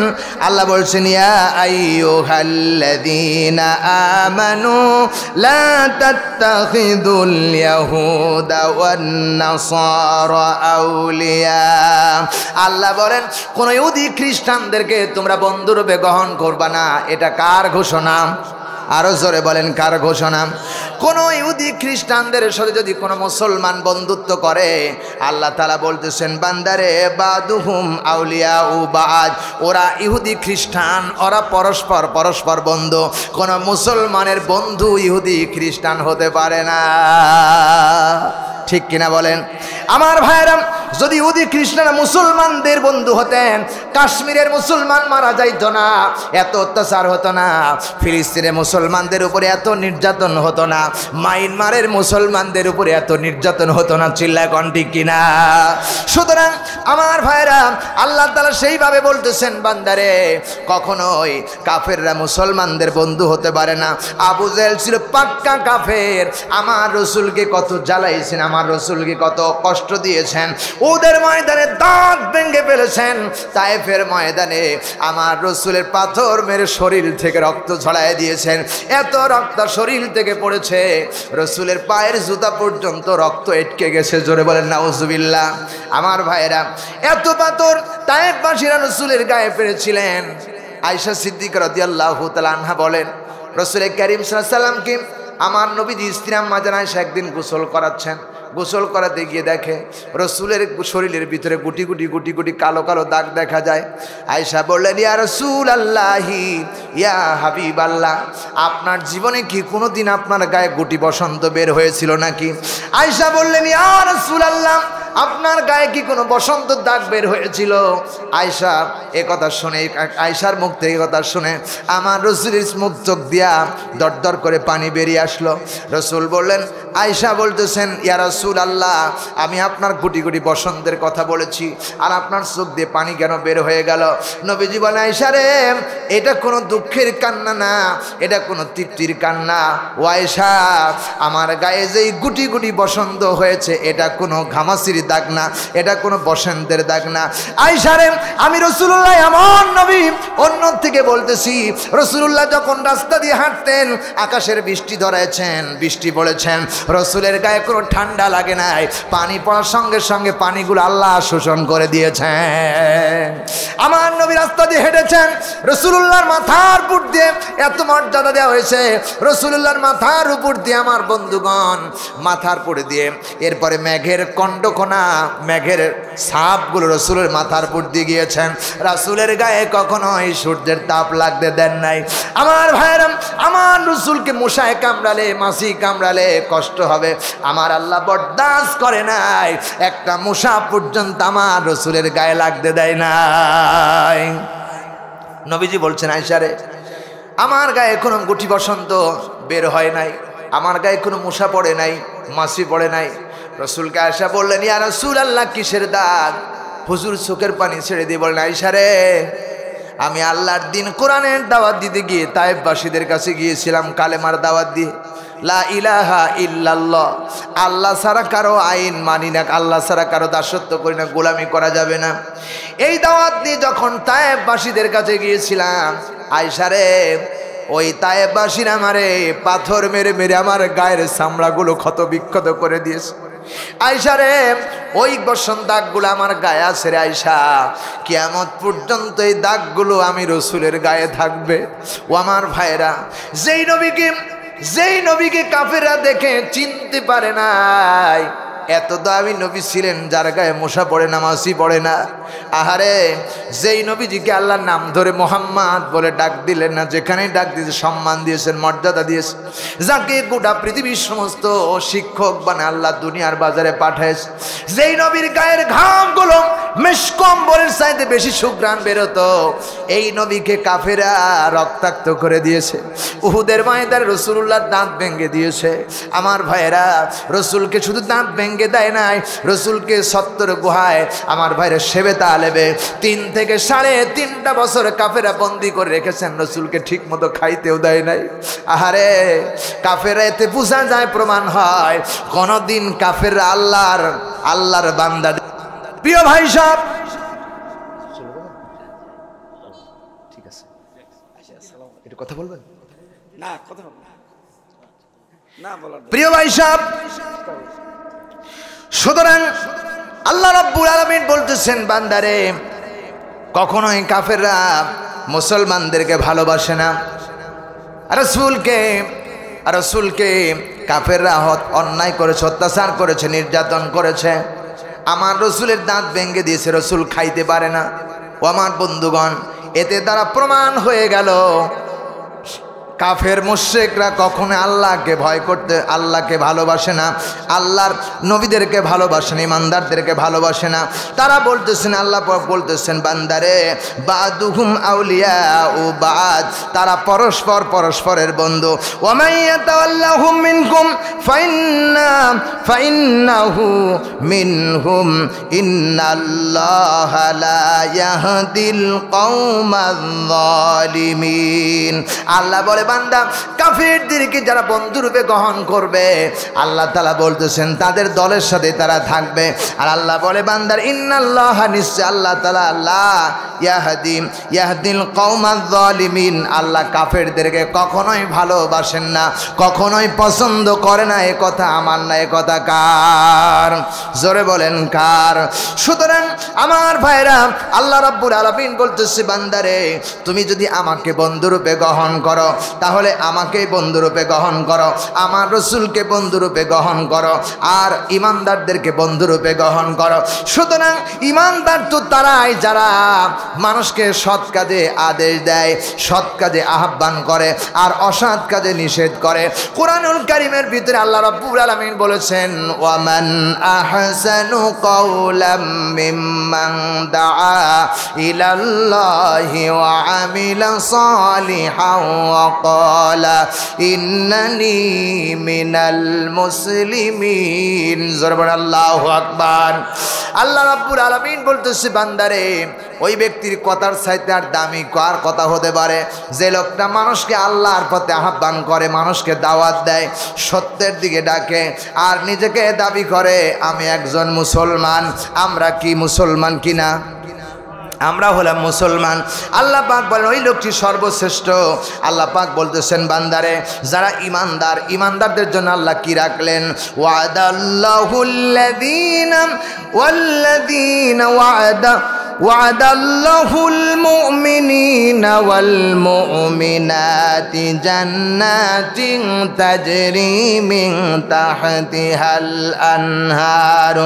আল্লাহ বলছেন, ইয়া আইয়ুহাল্লাযীনা আমানু লা তাত্তাখিযুল ইয়াহুদা ওয়ান নাসারা আউলিয়া। আল্লাহ বলেন কোন ইহুদি খ্রিস্টানদেরকে তোমরা বন্ধুরূপে গ্রহণ করবা না। এটা কার ঘোষণা? আরো জোরে বলেন, কার ঘোষণা? কোন ইহুদি খ্রিস্টানদের সাথে যদি কোনো মুসলমান বন্ধুত্ব করে, আল্লাহ তাআলা বলতেছেন, বান্দারে বাদুহুম আউলিয়া উ বাদ, ওরা ইহুদি খ্রিস্টান, ওরা পরস্পর বন্ধু। কোন মুসলমানের বন্ধু ইহুদি খ্রিস্টান হতে পারে না। ঠিক কিনা বলেন? আমার ভাইরা, যদি ইহুদি খ্রিস্টানরা মুসলমানদের বন্ধু হতেন, কাশ্মীরের মুসলমান মারা যাইত না, এত অত্যাচার হতো না, ফিলিস্তিনের মুসলমানদের উপরে এত নির্যাতন হতো না, মায়ানমারের মুসলমানদের উপরে এত নির্যাতন হতো না। চিল্লায় কোন ঠিক কিনা? সুতরাং আমার ভাইরা, আল্লাহ তাআলা সেইভাবে বলতেছেন, বান্দারে কখনোই কাফেররা মুসলমানদের বন্ধু হতে পারে না। আবু জেহেল ছিল পাক্কা কাফের, আমার রসুলকে কত জ্বালাইছেন, আমার রসুলকে কত কষ্ট দিয়েছেন, ওদের ময়দানে দাঁত ভেঙে ফেলেছেন, তায়েফের ময়দানে আমার রসুলের পাথর মেরে শরীর থেকে রক্ত ঝরায় দিয়েছেন। এত রক্ত শরীর থেকে পড়েছে, রসুলের পায়ের জুতা পর্যন্ত রক্ত এটকে গেছে। জোরে বলেন নাউজুবিল্লাহ। আমার ভাইরা, এত পাথর তায়েফবাসীরা রসুলের গায়ে ফেলেছিলেন। আয়েশা সিদ্দিকা রাদিয়াল্লাহু তাআলা আনহা বলেন, রসুল করিম সাল্লাল্লাহু আলাইহি ওয়াসাল্লামকে আমার নবীজি স্ত্রী আম্মা জানা আয়েশা একদিন গোসল করাচ্ছেন। গোসল করাতে গিয়ে দেখে রসুলের শরীরের ভিতরে গুটি গুটি কালো কালো দাগ দেখা যায়। আয়েশা বললেন, ইয়া রাসূলুল্লাহি, ইয়া হাবিবাল্লাহ, আপনার জীবনে কি কোনোদিন আপনার গায়ে গুটি বসন্ত বের হয়েছিল নাকি? আয়েশা বললেন, ইয়া রাসূলুল্লাহ, আপনার গায়ে কি কোনো বসন্ত দাগ বের হয়েছিল? আয়েশা এ কথা শুনে, আয়েশার মুখ থেকে কথা শুনে আমার রসুলের মুখ চোখ দিয়া দরদর করে পানি বেরিয়ে আসলো। রসুল বললেন, আয়েশা বলতেছেন, ইয়া রাসূলুল্লাহ, আমি আপনার গুটি গুটি বসন্তের কথা বলেছি, আর আপনার চোখ দিয়ে পানি কেন বের হয়ে গেল? নবীজি বলেন, আয়েশা রে, এটা কোনো দুঃখের কান্না না, এটা কোনো তৃপ্তির কান্না। ও আয়েশা, আমার গায়ে যেই গুটি গুটি বসন্ত হয়েছে, এটা কোনো ঘামাচির দাগ না, এটা কোনো বসন্তের দাগ না। আয়েশা রে, আমি রাসূলুল্লাহ এমন নবী, অন্য থেকে বলতেছি, রাসূলুল্লাহ যখন রাস্তা দিয়ে হাঁটতেন, আকাশের বৃষ্টি ধরেছেন, বৃষ্টি পড়েছেন, রসুলের গায়ে কোনো ঠান্ডা লাগে নাই, পানি পড়ার সঙ্গে সঙ্গে পানিগুলো আল্লাহ শোষণ করে দিয়েছেন। আমার নবী রাস্তা দিয়ে হেঁটেছেন, রসুলুল্লাহর মাথার উপর দিয়ে এত মর্যাদা দেওয়া হয়েছে, রসুলুল্লাহর মাথার উপর দিয়ে আমার বন্ধুগণ মাথার পরে দিয়ে, এরপরে মেঘের কণ্ডকোনা, মেঘের ছাপগুলো রসুলের মাথার উপর দিয়ে গিয়েছেন। রাসূলের গায়ে কখনোই সূর্যের তাপ লাগতে দেন নাই। আমার ভাইরাম, আমার রসুলকে মশায় কামড়ালে, মাছি কামড়ালে কষ্ট হবে, আমার আল্লাহ বরদাস্ত করে নাই, একটা মশা পর্যন্ত আমার রসুলের গায়ে লাগতে দেয় নাই। নবীজি বলছেন, আয়েশা রে, আমার গায়ে কোনো গুটি বসন্ত বের হয় নাই, আমার গায়ে কোনো মশা পড়ে নাই, মাছি পড়ে নাই। রসুলকে আয়েশা বললেন, ইয়া রাসূলুল্লাহ, কিসের দাগ? হুজুর চোখের পানি ছেড়ে দিয়ে বললেন, আয়েশা রে, আমি আল্লাহর দিন কোরআনের দাওয়াত দিতে গিয়ে তায়েফবাসীদের কাছে গিয়েছিলাম, কালেমার দাওয়াত দিয়ে, লা ইলাহা ইল্লাল্লাহ, আল্লাহ ছাড়া কারো আইন মানি না, আল্লাহ ছাড়া কারো দাসত্ব করি না, গোলামি করা যাবে না। এই দাওয়াত নিয়ে যখন তায়েফবাসীদের কাছে গিয়েছিলাম, আয়েশা রে, ওই তায়েফবাসীরা আমারে পাথর মেরে মেরে আমার গায়ের চামড়াগুলো ক্ষত বিক্ষত করে দিয়েছে। আয়েশা রে, ওই বসন দাগগুলো আমার গায়ে আছে রে আয়েশা, কিয়ামত পর্যন্ত এই দাগগুলো আমি রসুলের গায়ে থাকবে। ও আমার ভাইরা, যেই নবীকে কাফেররা দেখে চিনতে পারে নাই, এত দামি নবী ছিলেন যার গায়ে মশা পড়ে না, মাছি পড়ে না। আহারে, যেই নবীজিকে আল্লাহর নাম ধরে মোহাম্মদ বলে ডাক দিলেন না, যেখানেই ডাক দিয়েছে সম্মান দিয়েছেন, মর্যাদা দিয়েছেন, যাকে গোটা পৃথিবীর সমস্ত শিক্ষক বানায় আল্লাহ দুনিয়ার বাজারে পাঠাইছে, যেই নবীর গায়ের ঘামগুলো মেশকম্বলের চাইতে বেশি সুঘ্রাণ বেরোতো, এই নবীকে কাফেরা রক্তাক্ত করে দিয়েছে। উহুদের ময়দানে রাসূলুল্লাহ দাঁত ভেঙে দিয়েছে। আমার ভাইরা, রসুলকে শুধু দাঁত ভেঙে দেয় নাই, রসুলকে 70 গুহায় আমার ভাইরা শেবে তালেবে 3 থেকে 3.5 বছর কাফেরা বন্দি করে রেখেছেন, রসুলকে ঠিক মতো খাইতেও দেয় নাই। আহারে, কাফেরা এতে বোঝা যায়, প্রমাণ হয় কোনদিন কাফেররা আল্লাহর বান্দা। প্রিয় ভাই সাহেব, ঠিক আছে, একটু কথা বলবেন না? কথা বলবেন না? বলার প্রিয় ভাই সাহেব, সুতরাং আল্লাহ রাব্বুল আলামিন বলতেছেন, বান্দারে, কখনোই কাফেররা মুসলমানদেরকে ভালোবাসে না। রাসূলকে কাফেররা অন্যায় করেছে, অত্যাচার করেছে, নির্যাতন করেছে। আমার রসুলের দাঁত ভেঙে দিয়েছে, রসুল খাইতে পারে না। ও আমার বন্ধুগণ, এতে দ্বারা প্রমাণ হয়ে গেল কাফের মুশরিকরা কখনো আল্লাহকে ভয় করতে, আল্লাহকে ভালোবাসে না, আল্লাহর নবীদেরকে ভালোবাসে না, ইমানদারদেরকে ভালোবাসে না। তারা বলতেছেন, আল্লাহ বলতেছেন, বান্দারে, বাদুহুম আউলিয়াউ বাদ, তারা পরস্পরের বন্ধু। ওয়া মাইয়াতাওয়াল্লাহুম মিনকুম ফাইন্নাহু মিনহুম ইন্নাল্লাহা লা ইয়াহদিল কওমায যালিমিন। আল্লাহ বলে, বান্দা, কাফেরদেরকে যারা বন্ধুরূপে গ্রহণ করবে, আল্লাহ তাআলা বলতেছেন তাদের দলের সাথে তারা থাকবে। আর আল্লাহ বলে, বান্দার, ইন্নাল্লাহা, নিশ্চয় আল্লাহ তাআলা, লা ইয়াহদিল কওমায যালিমিন, আল্লাহ কাফেরদেরকে কখনোই ভালোবাসেন না, কখনোই পছন্দ করে না। এ কথা আমার না, এ কথা কার? জোরে বলেন কার? সুতরাং আমার ভাইরা, আল্লাহ রাব্বুল আলামিন বলতেছে, বান্দারে, তুমি যদি আমাকে বন্ধুরূপে গ্রহণ করো, তাহলে আমাকেই বন্ধুরূপে গ্রহণ করো, আমার রসুলকে বন্ধুরূপে গ্রহণ করো, আর ইমানদারদেরকে বন্ধুরূপে গ্রহণ করো। সুতরাং ইমানদার তো তারাই যারা মানুষকে সৎ কাজে আদেশ দেয়, সৎ কাজে আহ্বান করে, আর অসৎ কাজে নিষেধ করে। কোরআনুল কারীমের ভিতরে আল্লাহ রাব্বুল আলামিন বলেছেন, ওয়ামান আহসানু কাওলাম মিম্মান দাআ ইলাল্লাহি ওয়া আমিলা সালিহান ওয়া ক্বালা ইন্নানি মিনাল মুসলিমিন। জোরে বলেন আল্লাহু আকবার। আল্লাহ রাব্বুল আলামিন বলতেছে, বান্দারে, ওই ব্যক্তির কথার চাইতে আর দামি কার কথা হতে পারে যে লোকটা মানুষকে আল্লাহর পথে আহ্বান করে, মানুষকে দাওয়াত দেয়, সত্যের দিকে ডাকে, আর নিজেকে দাবি করে আমি একজন মুসলমান। আমরা কি মুসলমান কিনা? আমরা হলাম মুসলমান। আল্লাহ পাক বলেন ওই লোকটি সর্বশ্রেষ্ঠ। আল্লাহ পাক বলতেছেন, বান্দারে, যারা ইমানদার, ইমানদারদের জন্য আল্লাহ কি রাখলেন? وعد الله المؤمنين والمؤمنات جنات تجري من تحتها الأنهار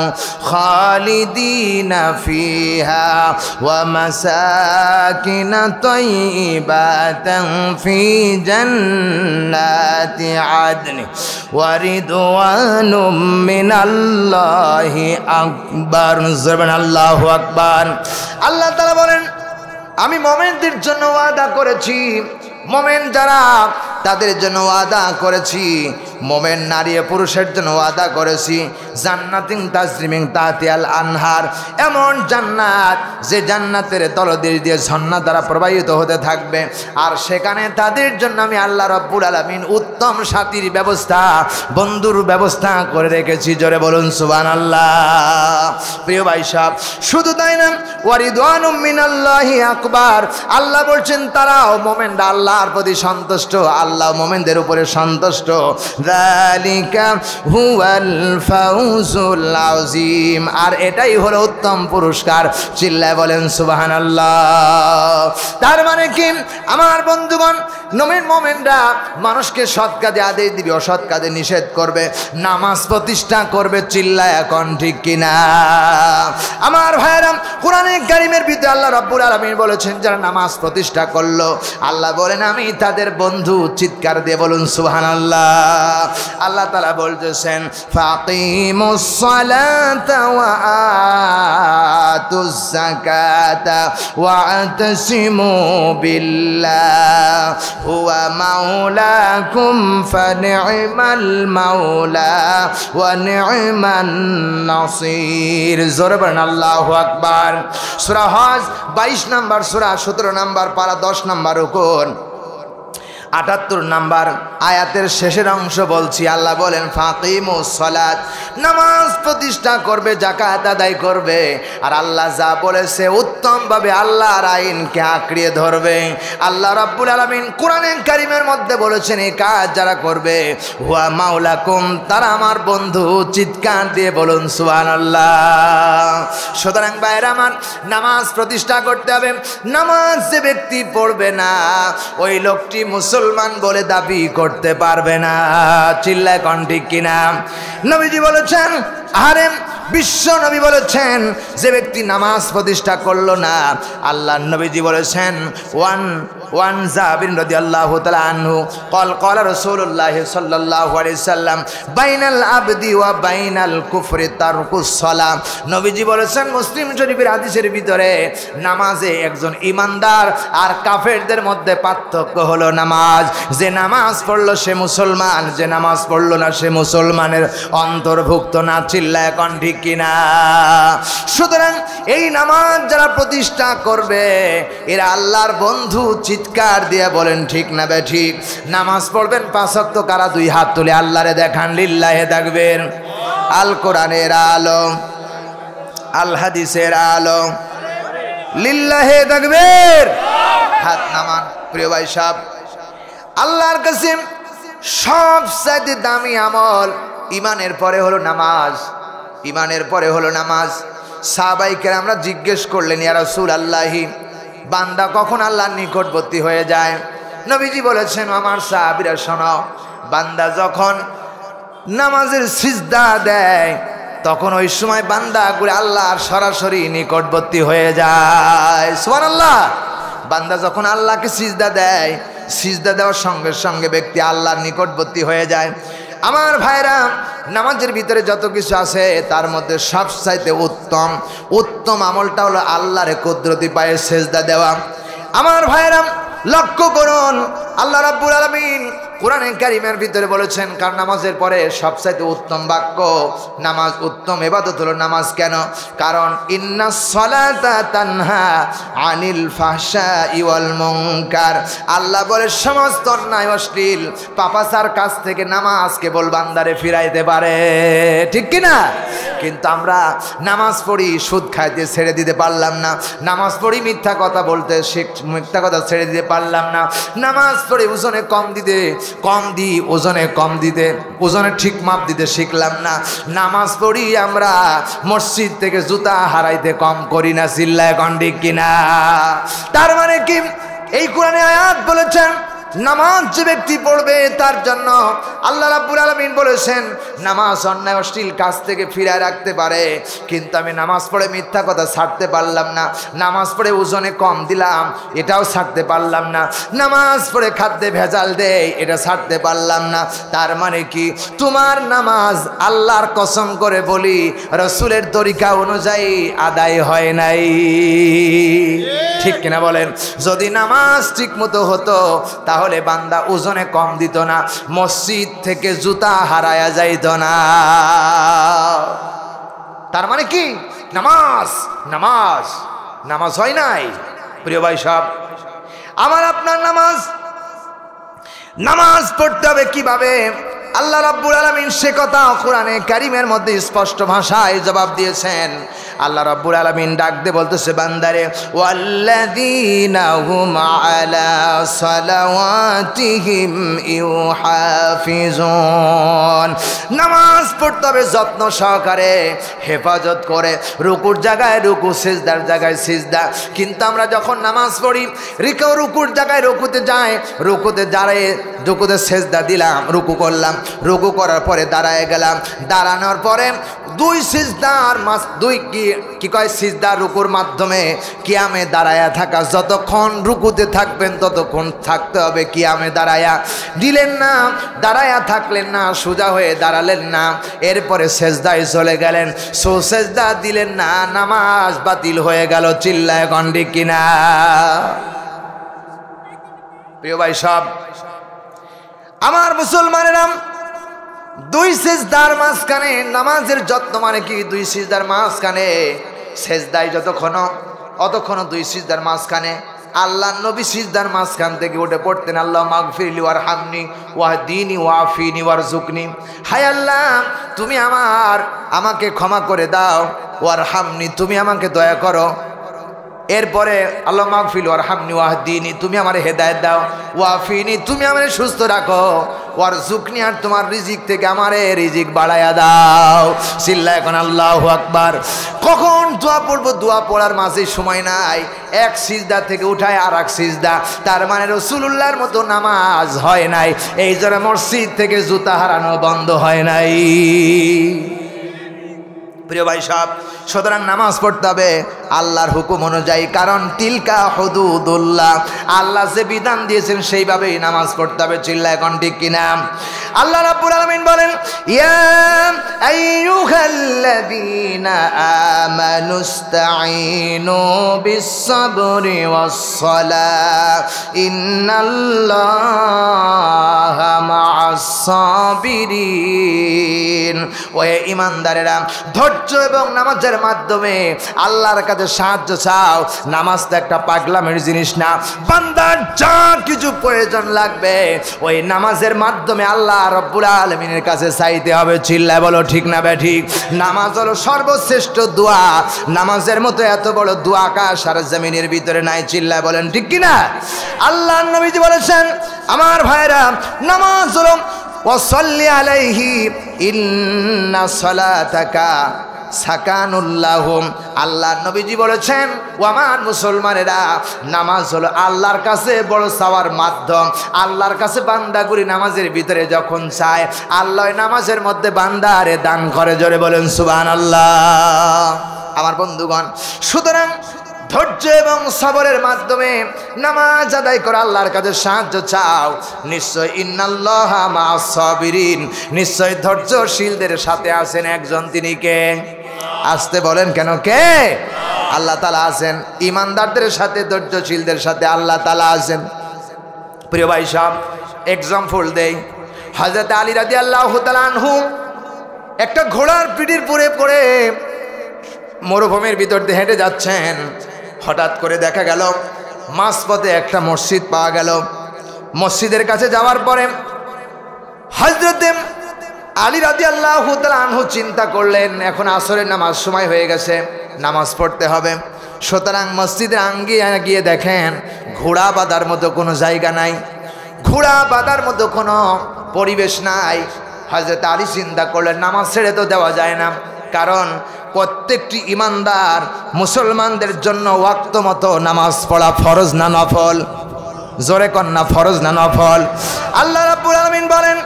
خالدين فيها ومساكن طيبة في جنات عدن ورضوان من الله أكبر। زبان الله أكبر। আল্লাহ তাআলা বলেন, আমি মুমিনদের জন্য ওয়াদা করেছি, মুমিন যারা তাদের জন্য ওয়াদা করেছি, মুমিন নারী পুরুষের জন্য ওয়াদা করেছি জান্নাতিন তাজরিমিন তাহতিহাল আনহার, এমন জান্নাত যে জান্নাতের তলদেশ দিয়ে ঝর্ণা দ্বারা প্রবাহিত হতে থাকবে। আর সেখানে তাদের জন্য আমি আল্লাহ রাব্বুল আলামিন উত্তম সাথীর ব্যবস্থা, বন্ধুর ব্যবস্থা করে রেখেছি। জোরে বলুন সুবহানাল্লাহ। প্রিয় ভাই সাহেব, শুধু তাই না, ওয়ারিদওয়ানুম মিনাল্লাহি আকবার। আল্লাহ বলছেন তারাও মুমিনরা আল্লাহর প্রতি সন্তুষ্ট, আল্লাহ মুমিনদের উপরে সন্তুষ্ট। যালিকা হুয়াল ফাউজুল আযীম। আর এটাই হলো উত্তম পুরস্কার। চিল্লায় বলেন সুবহানাল্লাহ। তার মানে কি আমার বন্ধুগণ, মুমিনরা মানুষকে সৎ কাজে আদেশ দিবে, অসৎ কাজে নিষেধ করবে, নামাজ প্রতিষ্ঠা করবে। চিল্লায় এখন ঠিক কিনা? আমার ভাইরা, কোরআনে কারীমের ভিতরে আল্লাহ রাব্বুল আলামিন বলেছেন যারা নামাজ প্রতিষ্ঠা করলো, আল্লাহ বলেন আমি তাদের বন্ধু। চিৎকার দিয়ে বলুন সুবহানাল্লাহ। আল্লাহ তাআলা বলতেছেন ফাকিমুস সালাতা ওয়া আতুজ যাকাতা ওয়া আতাসিমু বিল্লাহ হুয়া মাওলাকুম ফানি'মাল মাওলা ওয়া নি'মান নাসির। জোরে বলেন আল্লাহু আকবার। সূরা হজ 22 নম্বর সূরা 17 নম্বর পারা 10 নম্বর রুকুন 78 নম্বর আয়াতের শেষের অংশ বলছি। আল্লাহ বলেন ফাকিমুস সালাত, নামাজ প্রতিষ্ঠা করবে, যাকাত আদায় করবে। আর আল্লাহ যা বলেছে উত্তমভাবে আল্লাহর আইনকে আঁকড়িয়ে ধরবে। আল্লাহ রাব্বুল আলামিন কোরআনে কারীমের মধ্যে বলেছেন এই কাজ যারা করবে হুয়া মাওলাকুম, তারা আমার বন্ধু। চিৎকার দিয়ে বলুন সুবহানাল্লাহ। সুতরাং ভাইরা আমার, নামাজ প্রতিষ্ঠা করতে হবে। নামাজ যে ব্যক্তি পড়বে না ওই লোকটি মুসলমান বলে দাবি করতে পারবে না। চিল্লায় কোন ঠিক কিনা? নবীজি বলেছেন, আরে বিশ্ব নবী বলেছেন যে ব্যক্তি নামাজ প্রতিষ্ঠা করলো না, আল্লাহ নবীজি বলেছেন ওয়ান জাবির রাদিয়াল্লাহু তাআলা আনহু قال رسول الله صلى الله عليه وسلم بين العبد وبين الكفر ترك الصلاة। নবীজি বলেছেন মুসলিম শরীফের হাদিসের ভিতরে, নামাজে একজন ঈমানদার আর কাফেরদের মধ্যে পার্থক্য হলো নামাজ। যে নামাজ পড়লো সে মুসলমান, যে নামাজ পড়লো না সে মুসলমানের অন্তর্ভুক্ত না। চিল্লায় এখন ঠিক কিনা? সুতরাং এই নামাজ যারা প্রতিষ্ঠা করবে এরা আল্লাহর বন্ধু। চিৎকার দিয়ে বলেন ঠিক না বে ঠিক? নামাজ পড়বেন 5 ওয়াক্ত, কারা 2 হাত তুলে আল্লাহরে দেখান লিল্লাহে তাকবীর। আল কোরআনের আলো, আল হাদিসের আলো, লিল্লাহে তাকবীর। হাত নামান। প্রিয় ভাই সাহেব, আল্লাহর কাছে সবচেয়ে দামি আমল ঈমানের পরে হলো নামাজ। ঈমানের পরে হলো নামাজ। সাহাবায়ে কেরামরা জিজ্ঞেস করলেন, ইয়া রাসূলুল্লাহি, বান্দা কখন আল্লাহর নিকটবর্তী হয়ে যায়? নবীজি বলেছেন, আমার সাহাবীরা শোনো, বান্দা যখন নামাজের সিজদা দেয় তখন ওই সময় বান্দা করে আল্লাহর সরাসরি নিকটবর্তী হয়ে যায়। সুবহানাল্লাহ। বান্দা যখন আল্লাহকে সিজদা দেয়, সিজদা দেওয়ার সঙ্গে সঙ্গে ব্যক্তি আল্লাহর নিকটবর্তী হয়ে যায়। আমার ভাইরা, নামাজের ভিতরে যত কিছু আছে তার মধ্যে সবচাইতে উত্তম আমলটা হলো আল্লাহর কুদরতি পায়ে সেজদা দেওয়া। আমার ভাইরা লক্ষ্য করুন, আল্লাহ রাব্বুল আলামিন কোরআনে কারীমের ভিতরে বলেছেন, কার নামাজের পরে সবচাইতে উত্তম বাক্য নামাজ, উত্তম ইবাদত হলো নামাজ। কেন? কারণ ইন্নাস সালাতা তানহা আনিল ফাহশাই ওয়াল মুনকার। আল্লাহ বলে সমস্ত অন্যায় অশ্লীল পাপাচার কাজ থেকে নামাজ কেবল বান্দারে ফিরাইতে পারে। ঠিক কি না? কিন্তু আমরা নামাজ পড়ি, সুদ খাইতে ছেড়ে দিতে পারলাম না। নামাজ পড়ি, মিথ্যা কথা বলতে মিথ্যা কথা ছেড়ে দিতে পারলাম না। নামাজ পড়ি, ওজনে কম দিই, ওজনে কম দিতে, ওজনে ঠিক মাপ দিতে শিখলাম না। নামাজ পড়ি আমরা, মসজিদ থেকে জুতা হারাইতে কম করি না। চিল্লায় কোন ঠিক কিনা? তার মানে কি? এই কোরআনে আয়াত বলেছেন নামাজ যে ব্যক্তি পড়বে তার জন্য আল্লাহ রাব্বুল আলামিন বলেছেন নামাজ অন্যায় অশ্লীল কাজ থেকে ফিরায় রাখতে পারে। কিন্তু আমি নামাজ পড়ে মিথ্যা কথা ছাড়তে পারলাম না, নামাজ পড়ে ওজনে কম দিলাম এটাও ছাড়তে পারলাম না, নামাজ পড়ে খাদ্যে ভেজাল দেই এটা ছাড়তে পারলাম না। তার মানে কি? তোমার নামাজ আল্লাহর কসম করে বলি রাসূলের তরিকা অনুযায়ী আদায় হয় নাই। ঠিক কিনা বলেন? যদি নামাজ ঠিক মতো হতো তাহলে বান্দা ওজনে কম দিত না, মসজিদ থেকে জুতা হারায়া যাইত না। তার মানে কি? নামাজ নামাজ নামাজ হয় নাই। প্রিয় ভাই সাহেব, আমার আপনার নামাজ পড়তে হবে কিভাবে? আল্লাহ রাব্বুল আলামিন সে কথা কোরআনে কারীমের মধ্যে স্পষ্ট ভাষায় জবাব দিয়েছেন। আল্লাহ রাব্বুল আলামিন ডাক দিয়ে বলতেছে বান্দারে ওয়াল্লাযীনা হুম আলা সালাওয়াতিহিম ইউহাফিজুন। নামাজ পড়তে হবে যত্ন সহকারে, হেফাজত করে, রুকুর জায়গায় রুকু, সিজদার জায়গায় সিজদা। কিন্তু আমরা যখন নামাজ পড়ি রুকুর জায়গায় রুকুতে যাই, রুকুতে দাঁড়ায় রুকুতে সিজদা দিলাম, রুকু করলাম, রুকু করার পরে দাঁড়ায় গেলাম, দাঁড়ানোর পরে দুই সিজদার দুই কি কয় সিজদা রুকুর মাধ্যমে কিয়ামে দাঁড়ায়া থাকা। যতক্ষণ রুকুতে থাকবেন ততক্ষণ থাকতে হবে কিয়ামে দাঁড়ায়া। দিলেন না, দাঁড়ায়া থাকলেন না, সোজা হয়ে দাঁড়ালেন না, এরপরে সেজদায় চলে গেলেন, সো সেজদা দিলেন না, নামাজ বাতিল হয়ে গেল। চিল্লায় গন্ডি কিনা? প্রিয় ভাই সব আমার মুসলমানেরা, দুই সিজদার মাঝখানে নামাজের যত্ন মানে কি? দুই সিজদার মাঝখানে সেজদায় অতক্ষণ দুই সিজদার মাঝখানে আল্লাহ নবী সিজদার মাঝখান থেকে উঠে পড়তেন আল্লাহ মাগফিরলি ওয়ারহামনি ওয়াহদিনি ওয়াফিনি ওয়ারজুকনি। হায় আল্লাহ তুমি আমাকে ক্ষমা করে দাও, ওয়ারহামনি তুমি আমাকে দয়া করো, এরপরে আল্লাহ মাগফিরলি ওয়ারহামনি ওয়াহদিনি তুমি আমার হেদায়েত দাও, ওয়াফিনি তুমি আমারে সুস্থ রাখো, ওয়ারজুকনি আর তোমার রিজিক থেকে আমারে রিজিক বাড়ায়া দাও। চিল্লা এখন আল্লাহু আকবার। কখন দোয়া পড়বো? দোয়া পড়ার মাঝে সময় নাই, এক সিজদা থেকে উঠায় আর এক সিজদা। তার মানে রাসূলুল্লাহর মতো নামাজ হয় নাই, এই জন্য মসজিদ থেকে জুতা হারানো বন্ধ হয় নাই। প্রিয় ভাই সব, সুতরাং নামাজ পড়তে হবে আল্লাহর হুকুম অনুযায়ী, কারণ তিলকা হুদুদুল্লাহ, আল্লাহ যে বিধান দিয়েছেন সেইভাবেই নামাজ পড়তে হবে। চিল্লা এখন ঠিক কিনা? আল্লাহ রাব্বুল আলামিন বলেন ইয়া আইয়ুহাল্লাযীনা আমানুস্তাঈনু বিস-সাবরি ওয়াস-সালাহ ইন্নাল্লাহা মা'আস-সাবিরিন। ওহে ঈমানদারেরা, ধৈর্য এবং নামাজের মাধ্যমে আল্লাহর কাছে সাহায্য চাও। নামাজ তো একটা পাগলামের জিনিস না, বান্দার যা কিছু প্রয়োজন লাগবে ওই নামাজের মাধ্যমে আল্লাহ রাব্বুল আলামিনের কাছে চাইতে হবে। চিল্লায় বলো ঠিক না বেঠিক? নামাজ হলো সর্বশ্রেষ্ঠ দোয়া, নামাজের মতো এত বড় দোয়া আকাশ আর জমিনের ভিতরে নাই। চিল্লায় বলেন ঠিক কিনা? আল্লাহর নবীজি বলেছেন আমার ভাইরা, নামাজ হলো ওয়াসাল্লি আলাইহি ইন্না সালাতাকা সাকানুল্লাহুম। আল্লাহ নবীজি বলেছেন ও আমার মুসলমানেরা, নামাজ হলো আল্লাহর কাছে বড় চাওয়ার মাধ্যম। আল্লাহর কাছে বান্দাগুলি নামাজের ভিতরে যখন চায়, আল্লাহ নামাজের মধ্যে বান্দারে দান করে। জোরে বলেন সুবহানাল্লাহ। আমার বন্ধুগণ, সুতরাং ধৈর্য এবং সবরের মাধ্যমে নামাজ আদায় করে আল্লাহর কাছে সাহায্য চাও। নিশ্চয় ইন্নাল্লাহা মা'আস-সাবিরিন, নিশ্চয় ধৈর্যশীলদের সাথে আছেন একজন, তিনি কে? আসতে বলেন কেন? কে? আল্লাহ তাআলা আছেন। ঈমানদারদের সাথে, ধৈর্যশীলদের সাথে আল্লাহ তাআলা আছেন। প্রিয় ভাই সাহেব, এক্সাম্পল দেই। হযরত আলী রাদিয়াল্লাহু তাআলা আনহু একটা ঘোড়ার পিঠের পরে পড়ে মরুভূমির ভিতর দিয়ে হেঁটে যাচ্ছেন। হঠাৎ করে দেখা গেল মাঝপথে একটা মসজিদ পাওয়া গেল। মসজিদের কাছে যাওয়ার পরে হযরত আলী রাদিয়াল্লাহু তাআলা আনহু চিন্তা করলেন, এখন আসরের নামাজ সময় হয়ে গেছে, নামাজ পড়তে হবে। সুতরাং মসজিদের আঙ্গিয়ে গিয়ে দেখেন ঘোড়া বাঁধার মতো কোনো জায়গা নাই, ঘোড়া বাঁধার মতো কোনো পরিবেশ নাই। হযরত আলী চিন্তা করলেন নামাজ ছেড়ে তো দেওয়া যায় না, কারণ প্রত্যেকটি ঈমানদার মুসলমানদের জন্য ওয়াক্ত মতো নামাজ পড়া ফরজ না নফল? জোরে কন্যা, ফরজ না নফল? আল্লাহ রাব্বুল আলামিন বলেন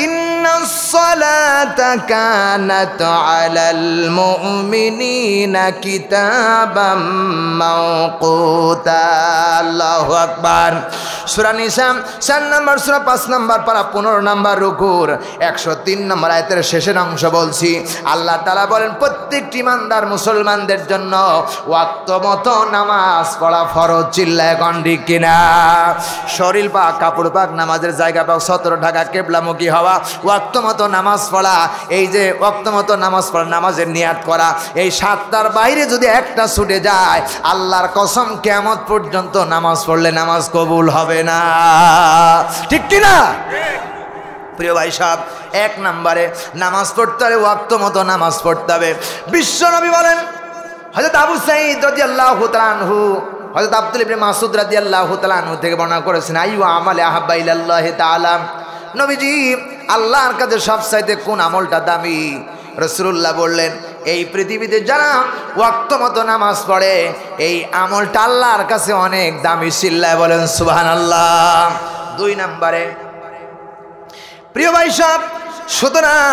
ইন্নাস সালাতা কানাত আলাল মুমিনিনা কিতাবাম মাওকুতা। আল্লাহু আকবার। সূরা নিসা 4 নম্বর সূরা 5 নম্বর পারা 15 নম্বর রুকুর 103 নম্বর আয়াতের শেষের অংশ বলছি। আল্লাহ তাআলা বলেন প্রত্যেকটি ঈমানদার মুসলমানদের জন্য ওয়াক্ত মতো নামাজ পড়া ফরজ। চিল্লায় গন্ডি কিনা? শরীর পাক, কাপড় পাক, নামাজের জায়গা পাক, সতর ঢাকা, কিবলামুখী হওয়া, ওয়াক্ত মতো নামাজ পড়া, এই যে ওয়াক্ত মতো নামাজ পড়া, নামাজের নিয়াত করা, এই 7টার বাইরে যদি একটা ছুটে যায় আল্লাহর কসম কিয়ামত পর্যন্ত নামাজ পড়লে নামাজ কবুল হবে না। ঠিক কিনা? প্রিয় ভাই সাহেব, 1 নম্বরে নামাজ পড়তে হলে ওয়াক্ত মতো নামাজ পড়তে হবে। বিশ্বনবী বলেন হযরত আবু সাঈদ রাদিয়াল্লাহু তাআলা আনহু হযরত আব্দুল ইবনে মাসউদ রাদিয়াল্লাহু তাআলা আনহু থেকে বর্ণনা করেছেন, আইয়ু আমালে আহাব্বা ইলাল্লাহি তাআলা, নবীজি আল্লাহর কাছে সবচাইতে কোন আমলটা দামি? রাসূলুল্লাহ বললেন, এই পৃথিবীতে যারা ওয়াক্ত মতো নামাজ পড়ে এই আমলটা আল্লাহর কাছে অনেক দামি। চিল্লায় বলেন সুবহানাল্লাহ। 2 নম্বরে প্রিয় ভাই সব, সুতরাং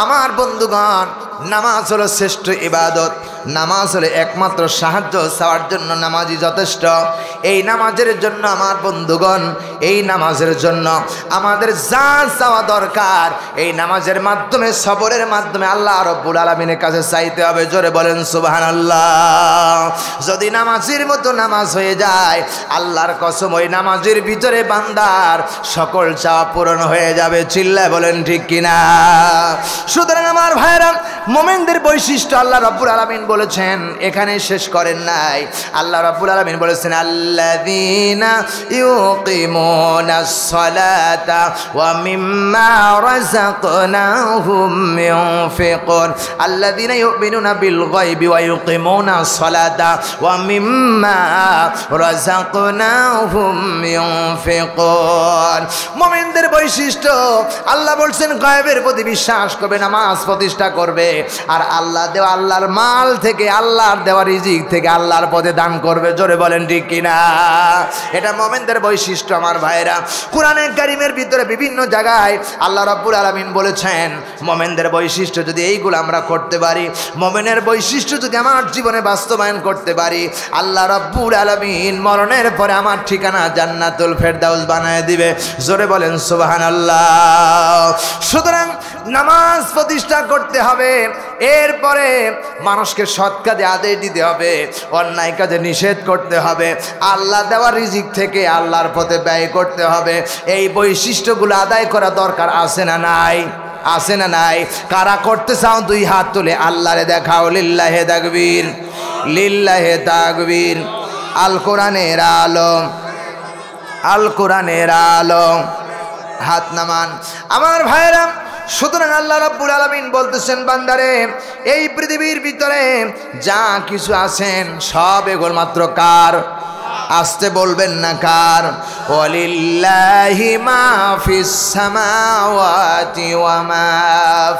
আমার বন্ধুগণ, নামাজ হলো শ্রেষ্ঠ ইবাদত। নামাজ হলো একমাত্র সাহায্য চাওয়ার জন্য নামাজই যথেষ্ট। এই নামাজের জন্য আমার বন্ধুগণ, এই নামাজের জন্য আমাদের যা চাওয়া দরকার এই নামাজের মাধ্যমে, সবরের মাধ্যমে আল্লাহ রব্বুল আলামিনের কাছে চাইতে হবে। জোরে বলেন সুবহানাল্লাহ। যদি নামাজের মতো নামাজ হয়ে যায়, আল্লাহর কসম ওই নামাজের ভিতরে বান্দার সকল চাওয়া পূরণ হয়ে যাবে। চিল্লায় বলেন ঠিক কিনা? সুতরাং আমার ভাইরা, মুমিনদের বৈশিষ্ট্য আল্লাহ রাব্বুল আলামিন বলেছেন, এখানে শেষ করেন নাই। আল্লাহ রাব্বুল আলামিন বলেছেন, আল্লাযীনা ইউকিমুনাস সালাতা ওয়া মিম্মা রাযাকনাহুম ইউনফিকুন। আল্লাযীনা ইউমিনুনা বিল গায়বি ওয়া ইউকিমুনাস সালাতা ওয়া মিম্মা রাযাকনাহুম ইউনফিকুন। মুমিনদের বৈশিষ্ট্য আল্লাহ বলছেন, গায়বের প্রতি বিশ্বাস করবে, নামাজ প্রতিষ্ঠা করবে, আর আল্লাহ দেওয়া আল্লাহর মাল থেকে, আল্লাহর দেওয়া রিজিক থেকে আল্লাহর পথে দান করবে। জোরে বলেন ঠিক কিনা? এটা মুমিনদের বৈশিষ্ট্য আমার ভাইরা। কোরআনে কারীমের ভিতরে বিভিন্ন জায়গায় আল্লাহ রাব্বুল আলামিন বলেছেন, মুমিনদের বৈশিষ্ট্য যদি এইগুলো আমরা করতে পারি, মুমিনের বৈশিষ্ট্য যদি আমার জীবনে বাস্তবায়ন করতে পারি, আল্লাহ রাব্বুল আলামিন মরণের পরে আমার ঠিকানা জান্নাতুল ফেরদাউস বানায় দিবে। জোরে বলেন সুবহানাল্লাহ। সুতরাং নামাজ প্রতিষ্ঠা করতে হবে, এরপরে মানুষকে সৎ কাজে আদেশ দিতে হবে, অন্যায় কাজে নিষেধ করতে হবে, আল্লাহ দেওয়া রিজিক থেকে আল্লাহর পথে ব্যয় করতে হবে। এই বৈশিষ্ট্যগুলো আদায় করা দরকার আছে না নাই? আছে না নাই? কারা করতে চাও 2 হাত তুলে আল্লাহরে দেখাও। লিল্লাহে তাকবীর, লিল্লাহে তাকবীর। আল কোরআনের আলো, আল কোরআনের আলো। হাত নামান আমার ভাইরা। সুতরাং আল্লাহ রাব্বুল আলামিন বলতেছেন, বান্দারে এই পৃথিবীর ভিতরে যা কিছু আছেন সব এগুলো মাত্র কার? আসতে বলবেন না কার? ওয়ালিল্লাহি মা ফিস সামাওয়াতি ওয়া মা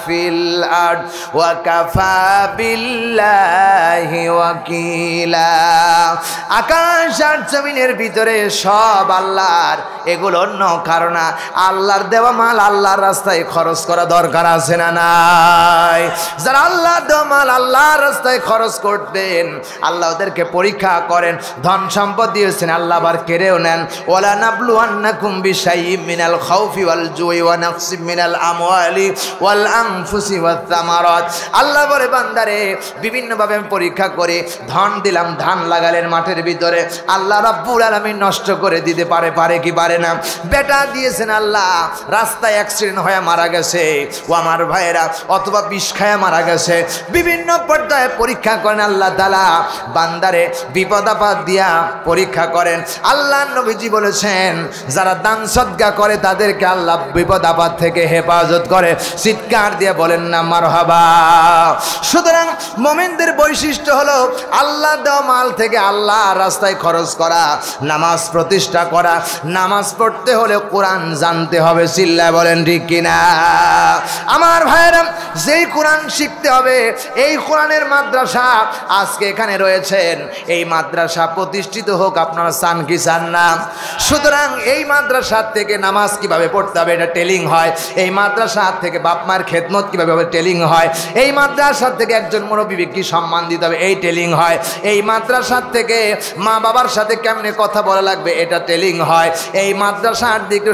ফিল আরদ ওয়া কাফা বিল্লাহি ওয়াকিলা। আকাশ আর জমিনের ভিতরে সব আল্লাহর, এগুলো অন্য কারণ না। আল্লাহর দেওয়া মাল আল্লাহর রাস্তায় খরচ করা দরকার আছে না নাই? যারা আল্লাহর দেওয়া মাল আল্লাহর রাস্তায় খরচ করবেন, আল্লাহ ওদেরকে পরীক্ষা করেন। ধন সম্পদ দিয়েছেন, আল্লাহ আবার কেড়েও নেন। ওয়ালা নাবলুয়ান্নাকুম বিশাইইম মিনাল খাউফি ওয়াল জুই ওয়া নাকসিম মিনাল আমওয়ালি ওয়াল আনফুসি ওয়াত তামারাত। আল্লাহ বলে, বান্দারে বিভিন্নভাবে আমি পরীক্ষা করে ধন দিলাম, ধান লাগালেন মাঠের ভিতরে, আল্লাহ রাব্বুল আলামিন নষ্ট করে দিতে পারে কি পারে না? বেটা দিয়েছেন আল্লাহ, রাস্তায় অ্যাক্সিডেন্ট হয়ে মারা গেছে ও আমার ভাইয়েরা, অথবা বিষ খায়া মারা গেছে। বিভিন্ন পর্যায়ে পরীক্ষা করেন আল্লাহ তাআলা, বান্দারে বিপদ আপদ দিয়া পরীক্ষা করেন। আল্লাহ নবীজি বলেছেন, যারা দান সদকা করে তাদেরকে আল্লাহ বিপদ আপদ থেকে হেফাজত করে। চিৎকার দিয়ে বলেন না মারহাবা। সুতরাং মুমিনদের বৈশিষ্ট্য হলো আল্লাহ দেওয়া মাল থেকে আল্লাহ রাস্তায় খরচ করা, নামাজ প্রতিষ্ঠা করা। নামাজ পড়তে হলে কোরআন জানতে হবে। চিল্লায় বলেন ঠিক কিনা? আমার ভাইয়েরা, যেই কোরআন শিখতে হবে, এই কোরআনের মাদ্রাসা আজকে এখানে রয়েছেন, এই মাদ্রাসা প্রতিষ্ঠিত হোক, আপনারা চান কি চান না? সুতরাং এই মাদ্রাসা থেকে নামাজ কিভাবে পড়তে হবে এটা টেলিং হয়, এই মাদ্রাসা থেকে বাপ মায়ের খেদমত কিভাবে হবে টেলিং হয়, এই মাদ্রাসা থেকে একজন মুরব্বিকে কি সম্মান দিতে হবে এই টেলিং হয়, এই মাদ্রাসা থেকে মা বাবার সাথে কেমনে কথা বলা লাগবে এটা টেলিং হয়, এই মাদ্রাসার দিকে